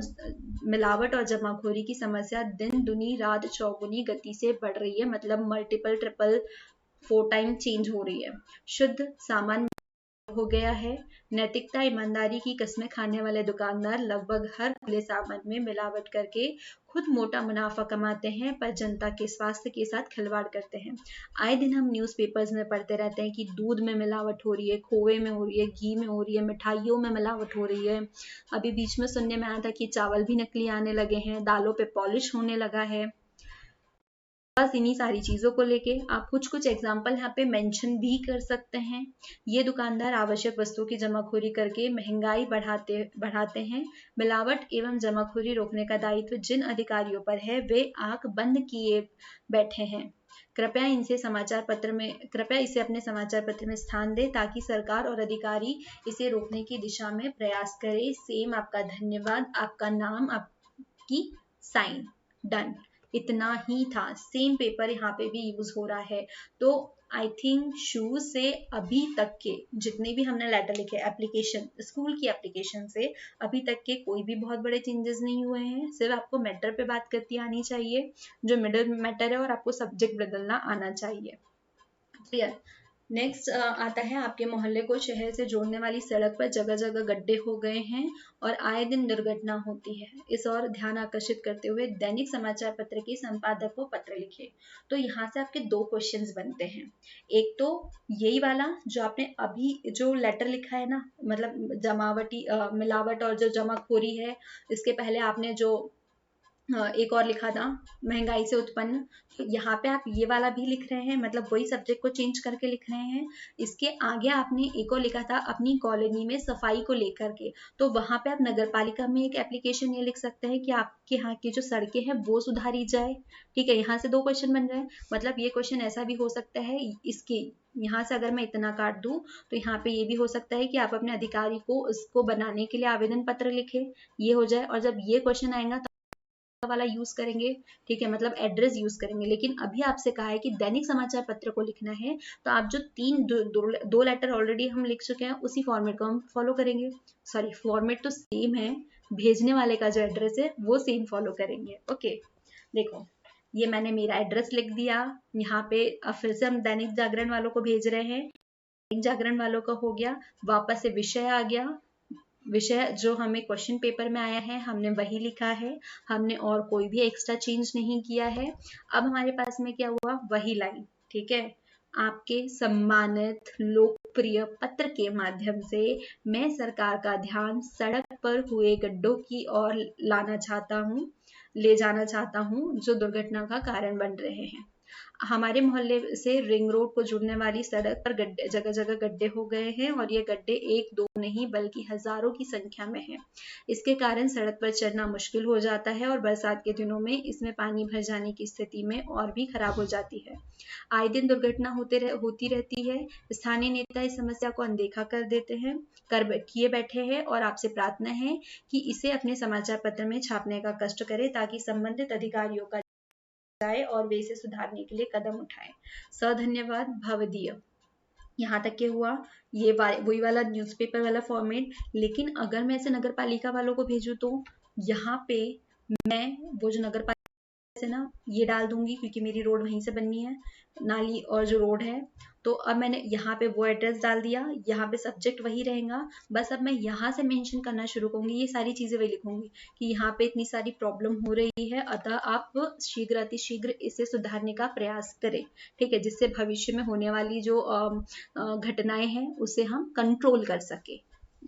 मिलावट और जमाखोरी की समस्या दिन दुनी रात चौगुनी गति से बढ़ रही है, मतलब मल्टीपल ट्रिपल 4 टाइम चेंज हो रही है। शुद्ध सामान्य हो गया है। नैतिकता ईमानदारी की कस्में खाने वाले दुकानदार लगभग हर खुले सामान में मिलावट करके खुद मोटा मुनाफा कमाते हैं, पर जनता के स्वास्थ्य के साथ खिलवाड़ करते हैं। आए दिन हम न्यूज़पेपर्स में पढ़ते रहते हैं कि दूध में मिलावट हो रही है, खोए में हो रही है, घी में हो रही है, मिठाइयों में मिलावट हो रही है। अभी बीच में सुनने में आया था कि चावल भी नकली आने लगे हैं, दालों पे पॉलिश होने लगा है। बस इन्हीं सारी चीजों को लेके आप कुछ कुछ एग्जाम्पल यहाँ पे मेंशन भी कर सकते हैं। ये दुकानदार आवश्यक वस्तुओं की जमाखोरी करके महंगाई बढ़ाते हैं। मिलावट एवं जमाखोरी रोकने का दायित्व जिन अधिकारियों पर है वे आंख बंद किए बैठे हैं। कृपया इसे अपने समाचार पत्र में स्थान दे ताकि सरकार और अधिकारी इसे रोकने की दिशा में प्रयास करें। सेम आपका धन्यवाद, आपका नाम, आपकी साइन, डन। इतना ही था, सेम पेपर यहाँ पे भी यूज हो रहा है। तो आई थिंक शुरू से अभी तक के जितने भी हमने लेटर लिखे एप्लीकेशन, स्कूल की एप्लीकेशन से अभी तक के कोई भी बहुत बड़े चेंजेस नहीं हुए हैं। सिर्फ आपको मैटर पे बात करती आनी चाहिए, जो मिडिल मैटर है, और आपको सब्जेक्ट बदलना आना चाहिए। क्लियर। नेक्स्ट आता है, आपके मोहल्ले को शहर से जोड़ने वाली सड़क पर जगह जगह गड्ढे हो गए हैं और आए दिन दुर्घटना होती है। इस ओर ध्यान आकर्षित करते हुए दैनिक समाचार पत्र के संपादक को पत्र लिखे। तो यहाँ से आपके 2 क्वेश्चंस बनते हैं। एक तो यही वाला जो आपने अभी जो लेटर लिखा है ना, मतलब मिलावट और जो जमाखोरी है, इसके पहले आपने जो एक और लिखा था महंगाई से उत्पन्न, तो यहाँ पे आप ये वाला भी लिख रहे हैं, मतलब वही सब्जेक्ट को चेंज करके लिख रहे हैं। इसके आगे आपने एक और लिखा था अपनी कॉलोनी में सफाई को लेकर के, तो वहां पे आप नगर पालिका में एक एप्लीकेशन ये लिख सकते हैं कि आपके यहाँ की जो सड़कें हैं वो सुधारी जाए। ठीक है, यहाँ से 2 क्वेश्चन बन रहे हैं। मतलब ये क्वेश्चन ऐसा भी हो सकता है, इसके यहाँ से अगर मैं इतना काट दूं तो यहाँ पे ये भी हो सकता है कि आप अपने अधिकारी को उसको बनाने के लिए आवेदन पत्र लिखे, ये हो जाए। और जब ये क्वेश्चन आएगा वाला यूज करेंगे, ठीक है, मतलब एड्रेस यूज करेंगे। लेकिन अभी आपसे कहा है कि दैनिक समाचार पत्र को लिखना है, तो आप जो 2 लेटर ऑलरेडी हम लिख चुके हैं उसी फॉर्मेट को हम फॉलो करेंगे। सॉरी, फॉर्मेट तो सेम है, भेजने वाले का जो एड्रेस है वो सेम फॉलो करेंगे। ओके, देखो ये मैंने मेरा एड्रेस लिख दिया यहाँ पे। अब फिर से हम दैनिक जागरण वालों को भेज रहे हैं जागरण वालों का हो गया, वापस से विषय आ गया, विषय जो हमें क्वेश्चन पेपर में आया है हमने वही लिखा है, हमने और कोई भी एक्स्ट्रा चेंज नहीं किया है। अब हमारे पास में क्या हुआ, वही लाइन, ठीक है। आपके सम्मानित लोकप्रिय पत्र के माध्यम से मैं सरकार का ध्यान सड़क पर हुए गड्ढों की ओर ले जाना चाहता हूँ जो दुर्घटना का कारण बन रहे हैं। हमारे मोहल्ले से रिंग रोड को जुड़ने वाली सड़क पर गड्ढे, जगह जगह गड्ढे हो गए हैं और ये गड्ढे एक दो नहीं बल्कि हजारों की संख्या में हैं। इसके कारण सड़क पर चलना मुश्किल हो जाता है और बरसात के दिनों में इसमें पानी भर जाने की स्थिति में और भी खराब हो जाती है। आए दिन दुर्घटना होती रहती है। स्थानीय नेता इस समस्या को अनदेखा कर देते हैं, किए बैठे हैं और आपसे प्रार्थना है कि इसे अपने समाचार पत्र में छापने का कष्ट करें ताकि संबंधित अधिकारियों का जाए और वे इसे सुधारने के लिए कदम उठाएं। धन्यवाद, भवदीय। यहाँ तक के हुआ ये वही वाला न्यूज़पेपर वाला फॉर्मेट। लेकिन अगर मैं इसे नगर पालिका वालों को भेजूं तो यहाँ पे मैं वो जो नगर पालिका से ना ये डाल दूंगी क्योंकि मेरी रोड वहीं से बननी है, नाली और जो रोड है। तो अब मैंने यहाँ पे वो एड्रेस डाल दिया, यहाँ पे सब्जेक्ट वही रहेगा, बस अब मैं यहाँ से मेंशन करना शुरू करूंगी, ये सारी चीजें वही लिखूंगी कि यहाँ पे इतनी सारी प्रॉब्लम हो रही है, अतः आप शीघ्र अतिशीघ्र इसे सुधारने का प्रयास करें, ठीक है, जिससे भविष्य में होने वाली जो घटनाएं हैं उसे हम कंट्रोल कर सके।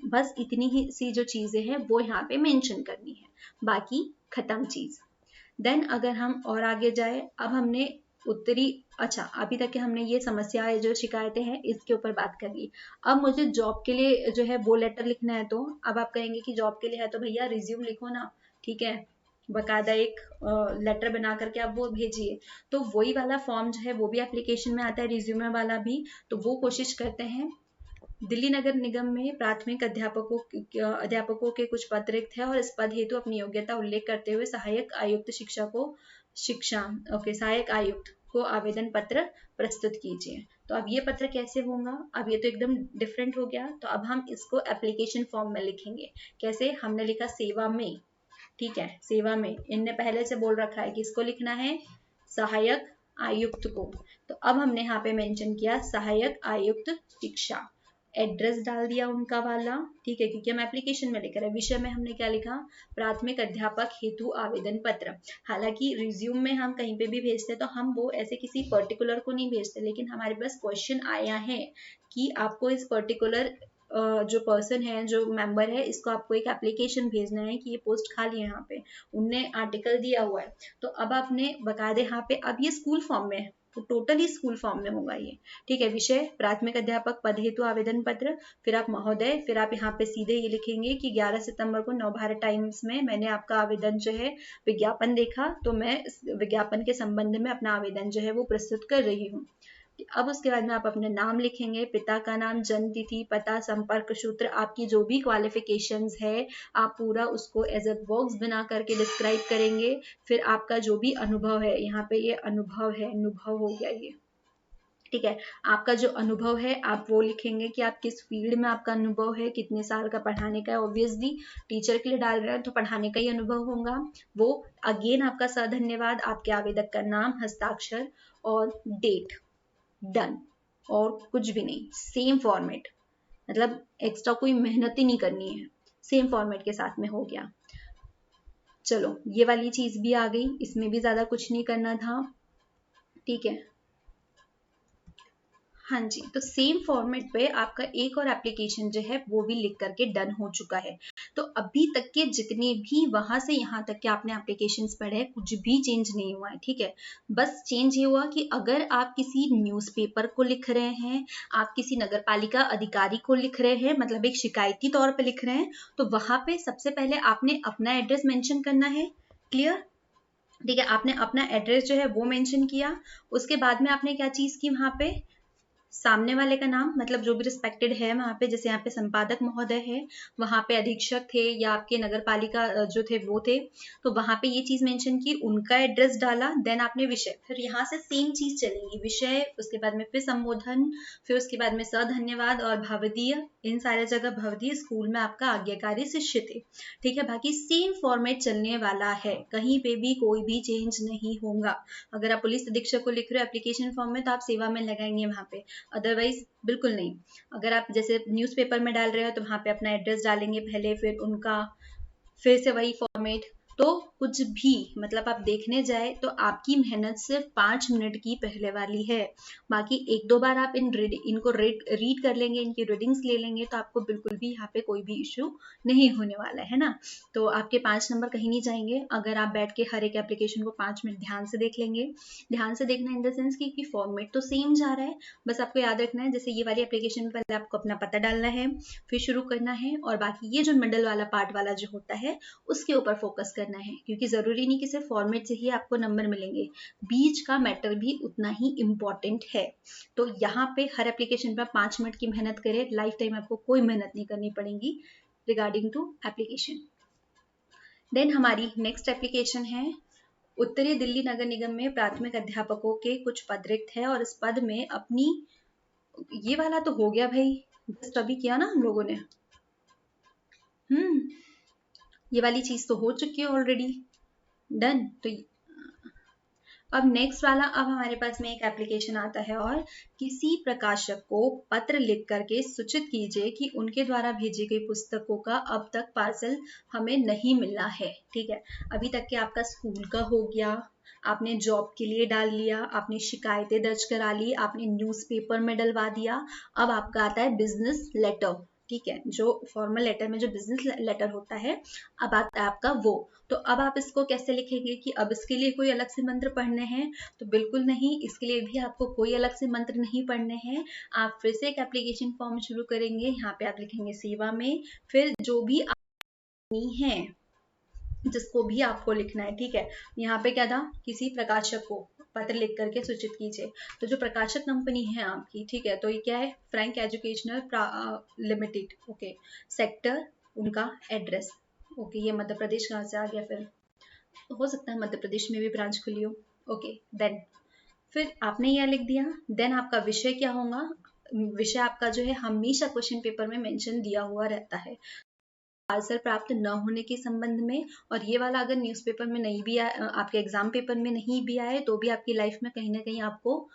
बस इतनी ही सी जो चीजें हैं वो यहाँ पे मेंशन करनी है, बाकी खत्म चीज। देन अगर हम और आगे जाए, अब हमने उत्तरी, अच्छा अभी तक के हमने ये समस्या जो शिकायतें हैं इसके ऊपर बात कर ली। अब मुझे जॉब के लिए जो है वो लेटर लिखना है, तो अब आप कहेंगे कि जॉब के लिए है तो भैया रिज्यूम लिखो ना, ठीक है, बकायदा एक लेटर बना करके आप वो भेजिए। तो वही वाला फॉर्म जो है वो भी एप्लीकेशन में आता है, रिज्यूमे वाला भी। तो वो कोशिश करते हैं। दिल्ली नगर निगम में प्राथमिक अध्यापकों के कुछ पद रिक्त है और इस पद हेतु अपनी योग्यता उल्लेख करते हुए सहायक आयुक्त को आवेदन पत्र प्रस्तुत कीजिए। तो अब ये पत्र कैसे होगा, अब ये तो एकदम डिफरेंट हो गया। तो अब हम इसको एप्लीकेशन फॉर्म में लिखेंगे। कैसे, हमने लिखा सेवा में, ठीक है, सेवा में। इनने पहले से बोल रखा है कि इसको लिखना है सहायक आयुक्त को, तो अब हमने यहाँ पे मेंशन किया सहायक आयुक्त शिक्षा। एड्रेस डाल दिया उनका वाला, ठीक है, क्योंकि हम एप्लीकेशन में लिख रहे हैं। विषय में हमने क्या लिखा, प्राथमिक अध्यापक हेतु आवेदन पत्र। हालांकि रिज्यूम में हम कहीं पे भी भेजते तो हम वो ऐसे किसी पर्टिकुलर को नहीं भेजते, लेकिन हमारे पास क्वेश्चन आया है कि आपको इस पर्टिकुलर जो पर्सन है, जो मेंबर है, इसको आपको एक एप्लीकेशन भेजना है कि ये पोस्ट खाली है, यहाँ पे उनने आर्टिकल दिया हुआ है। तो अब आपने बकायदे यहाँ पे, अब ये स्कूल फॉर्म में है तो टोटली स्कूल फॉर्म में होगा ये, ठीक है। विषय प्राथमिक अध्यापक पद हेतु आवेदन पत्र, फिर आप महोदय, फिर आप यहाँ पे सीधे ये लिखेंगे कि 11 सितंबर को नवभारत टाइम्स में मैंने आपका आवेदन जो है विज्ञापन देखा, तो मैं इस विज्ञापन के संबंध में अपना आवेदन जो है वो प्रस्तुत कर रही हूँ। अब उसके बाद में आप अपने नाम लिखेंगे, पिता का नाम, जन्म तिथि, पता, संपर्क सूत्र, आपकी जो भी क्वालिफिकेशंस है आप पूरा उसको एज ए बॉक्स बना करके डिस्क्राइब करेंगे। फिर आपका जो भी अनुभव है, यहाँ पे ये अनुभव है, अनुभव हो गया ये, ठीक है, आपका जो अनुभव है आप वो लिखेंगे कि आप किस फील्ड में आपका अनुभव है, कितने साल का पढ़ाने का है। ऑब्वियसली टीचर के लिए डाल रहे हैं तो पढ़ाने का ही अनुभव होगा वो। अगेन आपका धन्यवाद, आपके आवेदक का नाम, हस्ताक्षर और डेट, डन। और कुछ भी नहीं, सेम फॉर्मेट, मतलब एक्स्ट्रा कोई मेहनत ही नहीं करनी है, सेम फॉर्मेट के साथ में हो गया। चलो ये वाली चीज भी आ गई, इसमें भी ज्यादा कुछ नहीं करना था, ठीक है। हाँ जी, तो सेम फॉर्मेट पे आपका एक और एप्लीकेशन जो है वो भी लिख करके डन हो चुका है। तो अभी तक के जितने भी वहां से यहाँ तक के आपने एप्लीकेशंस पढ़े हैं, कुछ भी चेंज नहीं हुआ है, ठीक है। बस चेंज ये हुआ कि अगर आप किसी न्यूज़पेपर को लिख रहे हैं, आप किसी नगर पालिका अधिकारी को लिख रहे हैं, मतलब एक शिकायती तौर पर लिख रहे हैं, तो वहां पे सबसे पहले आपने अपना एड्रेस मेंशन करना है। क्लियर, ठीक है, आपने अपना एड्रेस जो है वो मेंशन किया। उसके बाद में आपने क्या चीज की, वहां पे सामने वाले का नाम, मतलब जो भी रिस्पेक्टेड है वहां पे, जैसे यहाँ पे संपादक महोदय है, वहां पे अधीक्षक थे या आपके नगर पालिका जो थे वो थे, तो वहां पे ये चीज मेंशन की, उनका एड्रेस डाला। देन आपने विषय, फिर यहाँ से सेम चीज चलेंगी, विषय, उसके बाद में फिर संबोधन, फिर उसके बाद में धन्यवाद और भवदीय। इन सारे जगह भवदीय, स्कूल में आपका आज्ञाकारी शिष्य थे, ठीक है। बाकी सेम फॉर्मेट चलने वाला है, कहीं पे भी कोई भी चेंज नहीं होगा। अगर आप पुलिस अधीक्षक को लिख रहे हो एप्लीकेशन फॉर्म में तो आप सेवा में लगाएंगे वहां पे। अदरवाइज बिल्कुल नहीं। अगर आप जैसे न्यूज़पेपर में डाल रहे हो तो वहाँ पे अपना एड्रेस डालेंगे पहले, फिर उनका, फिर से वही फॉर्मेट। तो कुछ भी मतलब आप देखने जाए तो आपकी मेहनत सिर्फ 5 मिनट की पहले वाली है। बाकी एक दो बार आप इनको रीड कर लेंगे, इनकी रीडिंग्स ले लेंगे, तो आपको बिल्कुल भी यहाँ पे कोई भी इश्यू नहीं होने वाला है ना। तो आपके 5 नंबर कहीं नहीं जाएंगे अगर आप बैठ के हर एक एप्लीकेशन को 5 मिनट ध्यान से देख लेंगे। ध्यान से देखना इन द सेंस कि फॉर्मेट तो सेम जा रहा है, बस आपको याद रखना है जैसे ये वाली एप्लीकेशन में पहले आपको अपना पता डालना है, फिर शुरू करना है, और बाकी ये जो मिडल वाला पार्ट वाला जो होता है उसके ऊपर फोकस करना है, क्योंकि जरूरी नहीं कि सिर्फ फॉर्मेट से ही आपको नंबर मिलेंगे, बीच का मैटर भी उतना ही इम्पोर्टेंट है। तो यहाँ पे हर एप्लीकेशन पर 5 मिनट की मेहनत करें, लाइफ टाइम आपको कोई मेहनत नहीं करनी पड़ेगी रिगार्डिंग टू एप्लीकेशन। देन हमारी नेक्स्ट एप्लीकेशन है उत्तरी दिल्ली नगर निगम में प्राथमिक अध्यापकों के कुछ पद रिक्त है, और इस पद में अपनी, ये वाला तो हो गया भाई, जस्ट अभी किया ना हम लोगों ने। ये वाली चीज तो हो चुकी है ऑलरेडी, डन। तो अब नेक्स्ट वाला, अब हमारे पास में एक एप्लीकेशन आता है, और किसी प्रकाशक को पत्र लिख करके सूचित कीजिए कि उनके द्वारा भेजी गई पुस्तकों का अब तक पार्सल हमें नहीं मिला है। ठीक है, अभी तक के आपका स्कूल का हो गया, आपने जॉब के लिए डाल लिया, आपने शिकायतें दर्ज करा ली, आपने न्यूज़पेपर में डलवा दिया, अब आपका आता है बिजनेस लेटर। ठीक है, जो फॉर्मल लेटर में जो बिजनेस लेटर होता है, अब आता है आपका वो। तो अब आप इसको कैसे लिखेंगे कि अब इसके लिए कोई अलग से मंत्र पढ़ने हैं? तो बिल्कुल नहीं, इसके लिए भी आपको कोई अलग से मंत्र नहीं पढ़ने हैं। आप फिर से एक एप्लीकेशन फॉर्म शुरू करेंगे, यहाँ पे आप लिखेंगे सेवा में, फिर जो भी आपनी है जिसको भी आपको लिखना है। ठीक है, यहाँ पे क्या था, किसी प्रकाशक को पत्र लिख करके सूचित कीजिए। तो जो प्रकाशक कंपनी है आपकी, ठीक है, तो ये क्या है, Frank educational limited. Okay, sector, उनका एड्रेस। ओके, ये मध्य प्रदेश कहाँ से आ गया, फिर तो हो सकता है मध्य प्रदेश में भी ब्रांच खुली हो। ओके, देन फिर आपने यह लिख दिया। देन आपका विषय क्या होगा, विषय आपका जो है हमेशा क्वेश्चन पेपर में मेंशन दिया हुआ रहता है पार्सल प्राप्त न होने के संबंध में। और ये वाला अगर न्यूज़पेपर में नहीं भी आए, आपके एग्जाम पेपर में नहीं भी आए, तो भी आपकी लाइफ में कहीं ना कहीं आपको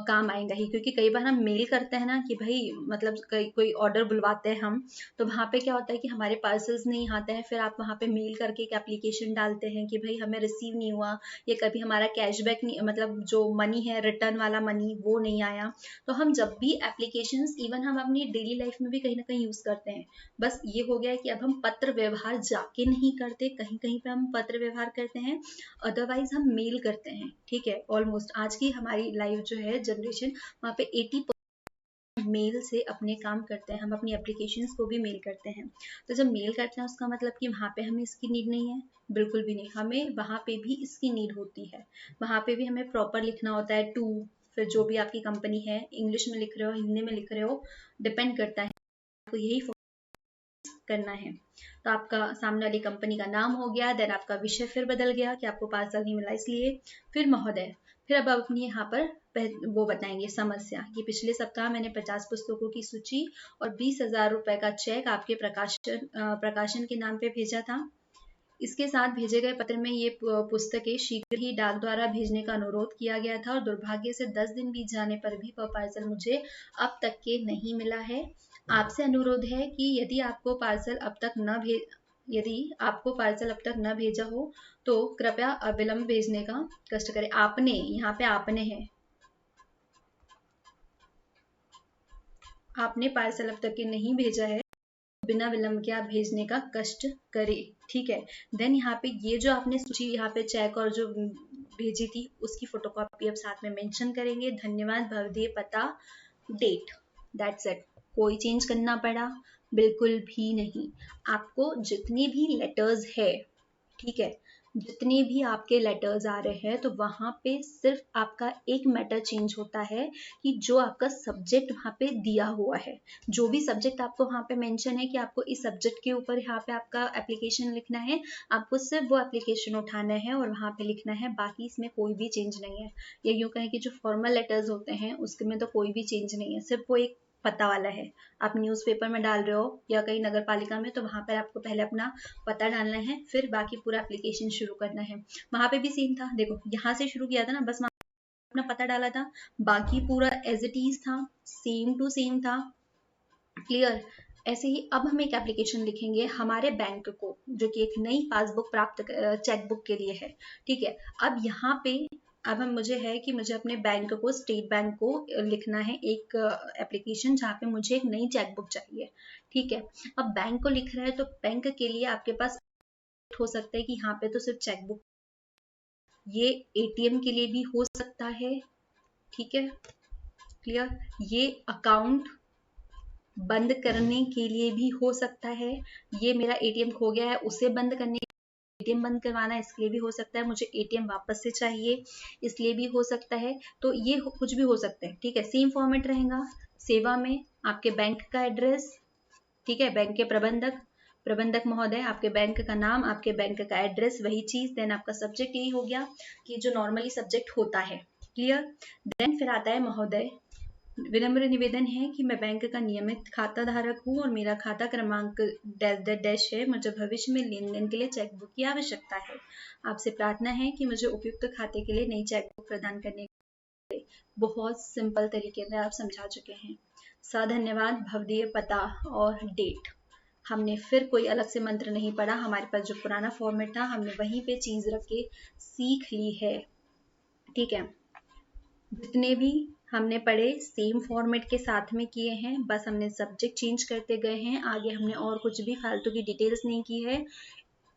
काम आएगा ही, क्योंकि कई बार हम मेल करते हैं ना कि भाई मतलब कोई ऑर्डर बुलवाते हैं हम, तो वहाँ पे क्या होता है कि हमारे पार्सल्स नहीं आते हैं, फिर आप वहाँ पे मेल करके एक एप्लीकेशन डालते हैं कि भाई हमें रिसीव नहीं हुआ, या कभी हमारा कैशबैक नहीं, मतलब जो मनी है रिटर्न वाला मनी वो नहीं आया। तो हम जब भी एप्लीकेशंस इवन हम अपनी डेली लाइफ में भी कहीं ना कहीं यूज करते हैं। बस ये हो गया है कि अब हम पत्र व्यवहार जाके नहीं करते, कहीं कहीं पे हम पत्र व्यवहार करते हैं, अदरवाइज हम मेल करते हैं। ठीक है, ऑलमोस्ट आज की हमारी लाइफ जो है जनरेशन, वहाँ पे 80% मेल से अपने काम करते हैं, हम अपनी एप्लीकेशंस को भी मेल करते हैं। तो जब मेल करते हैं उसका मतलब कि वहाँ पे हमें इसकी नीड नहीं है, बिल्कुल भी नहीं, हमें वहाँ पे भी इसकी नीड होती है। वहाँ पे भी हमें प्रॉपर लिखना होता है टू, फिर जो भी आपकी कंपनी है, इंग्लिश में लिख रहे हो हिंदी में लिख रहे हो, डिपेंड करता है, आपको यही करना है। तो आपका सामने वाली कंपनी का नाम हो गया, देन आपका विषय फिर बदल गया कि आपको पार्सल नहीं मिला इसलिए, फिर महोदय, फिर अब आप अपनी यहाँ पर वो बताएंगे समस्या कि पिछले सप्ताह मैंने 50 पुस्तकों की सूची और 20,000 रुपए का चेक आपके प्रकाशन के नाम पे भेजा था। इसके साथ भेजे गए पत्र में ये पुस्तकें शीघ्र ही डाक द्वारा भेजने का अनुरोध किया गया था, और दुर्भाग्य से 10 दिन बीत जाने पर भी वह पार्सल मुझे अब तक के नहीं मिला है। आपसे अनुरोध है कि यदि आपको पार्सल अब तक न भेजा हो तो कृपया अविलंब भेजने का कष्ट करें। आपने, यहाँ पे आपने है, आपने पार्सल अब तक के नहीं भेजा है, बिना विलंब के आप भेजने का कष्ट करें। ठीक है, देन यहाँ पे ये जो आपने सूची यहाँ पे चेक और जो भेजी थी उसकी फोटोकॉपी अब साथ में मेंशन करेंगे, धन्यवाद, भवदीय, पता, डेट, दैट्स इट। कोई चेंज करना पड़ा बिल्कुल भी नहीं। आपको जितनी भी लेटर्स है, ठीक है, जितने भी आपके लेटर्स आ रहे हैं, तो वहां पे सिर्फ आपका एक मैटर चेंज होता है कि जो आपका सब्जेक्ट वहां पे दिया हुआ है, जो भी सब्जेक्ट आपको वहां पे मेंशन है कि आपको इस सब्जेक्ट के ऊपर यहाँ पे आपका एप्लीकेशन लिखना है, आपको सिर्फ वो एप्लीकेशन उठाना है और वहां पे लिखना है, बाकी इसमें कोई भी चेंज नहीं है। या यूं कहें कि जो फॉर्मल लेटर्स होते हैं उसके में तो कोई भी चेंज नहीं है, सिर्फ वो एक पता वाला है। आप न्यूज़पेपर में डाल रहे हो या कहीं नगर पालिका में, तो वहां पर आपको पहले अपना पता डालना है, फिर बाकी पूरा एप्लीकेशन शुरू करना है। वहां पे भी सेम था, देखो यहाँ से शुरू किया था ना, बस अपना पता डाला था, बाकी पूरा एज इट इज था, सेम टू सेम था। क्लियर। ऐसे ही अब हम एक एप्लीकेशन लिखेंगे हमारे बैंक को, जो कि एक नई पासबुक प्राप्त चेकबुक के लिए है। ठीक है। अब यहाँ पे अब हम मुझे है कि मुझे अपने बैंक को, स्टेट बैंक को लिखना है एक एप्लीकेशन जहाँ पे मुझे एक नई चेकबुक चाहिए। ठीक है। अब बैंक को लिख रहा है तो बैंक के लिए आपके पास हो सकता है कि यहाँ पे तो सिर्फ चेकबुक, ये एटीएम के लिए भी हो सकता है। ठीक है। क्लियर। ये अकाउंट बंद करने के लिए भी हो सकता है, ये मेरा एटीएम खो गया है उसे बंद करने, एटीएम बंद करवाना है इसके लिए भी हो सकता है, मुझे एटीएम वापस से चाहिए इसलिए भी हो सकता है। तो ये कुछ भी हो सकता है। ठीक है। सेम फॉर्मेट रहेगा। सेवा में आपके बैंक का एड्रेस, ठीक है, बैंक के प्रबंधक महोदय, आपके बैंक का नाम, आपके बैंक का एड्रेस, वही चीज। देन आपका सब्जेक्ट यही हो गया कि जो नॉर्मली सब्जेक्ट होता है। क्लियर। देन फिर आता है महोदय, विनम्र निवेदन है कि मैं बैंक का नियमित खाता धारक हूँ और मेरा खाता क्रमांक डैश है। मुझे भविष्य में लेन देन के लिए चेकबुक की आवश्यकता है। आपसे प्रार्थना है कि मुझे उपयुक्त खाते के लिए नई चेकबुक प्रदान करने के लिए। बहुत सिंपल तरीके में आप समझा चुके हैं। धन्यवाद। भवदीय पता और डेट, हमने फिर कोई अलग से मंत्र नहीं पढ़ा, हमारे पास जो पुराना फॉर्मेट था हमने वहीं पे चीज रख के सीख ली है। ठीक है। जितने भी हमने पढ़े सेम फॉर्मेट के साथ में किए हैं, बस हमने सब्जेक्ट चेंज करते गए हैं, आगे हमने और कुछ भी फालतू की डिटेल्स नहीं की है।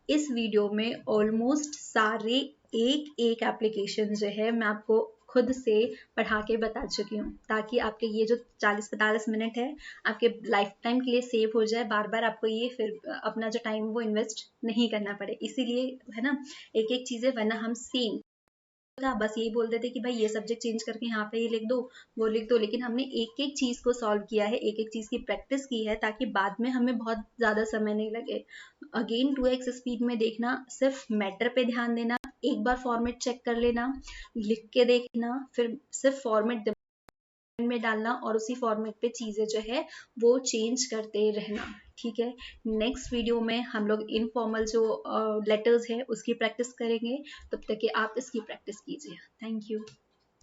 इस वीडियो में ऑलमोस्ट सारे एक एक एप्लीकेशन जो है मैं आपको खुद से पढ़ा के बता चुकी हूँ, ताकि आपके ये जो 40-45 मिनट है आपके लाइफ टाइम के लिए सेव हो जाए, बार बार आपको ये फिर अपना जो टाइम वो इन्वेस्ट नहीं करना पड़े। इसीलिए है ना, एक एक चीजें, वरना हम सेम था बस यही बोलते थे कि भाई ये सब्जेक्ट चेंज करके यहाँ पे ये लिख दो, वो लिख दो, लेकिन हमने एक एक चीज को सॉल्व किया है, एक एक चीज की प्रैक्टिस की है, ताकि बाद में हमें बहुत ज्यादा समय नहीं लगे। अगेन 2x स्पीड में देखना, सिर्फ मैटर पे ध्यान देना, एक बार फॉर्मेट चेक कर लेना, लिख के देखना, फिर सिर्फ फॉर्मेट में डालना और उसी फॉर्मेट पे चीजें जो है वो चेंज करते रहना। ठीक है। नेक्स्ट वीडियो में हम लोग इनफॉर्मल जो लेटर्स है उसकी प्रैक्टिस करेंगे, तब तक कि आप इसकी प्रैक्टिस कीजिए। Thank you.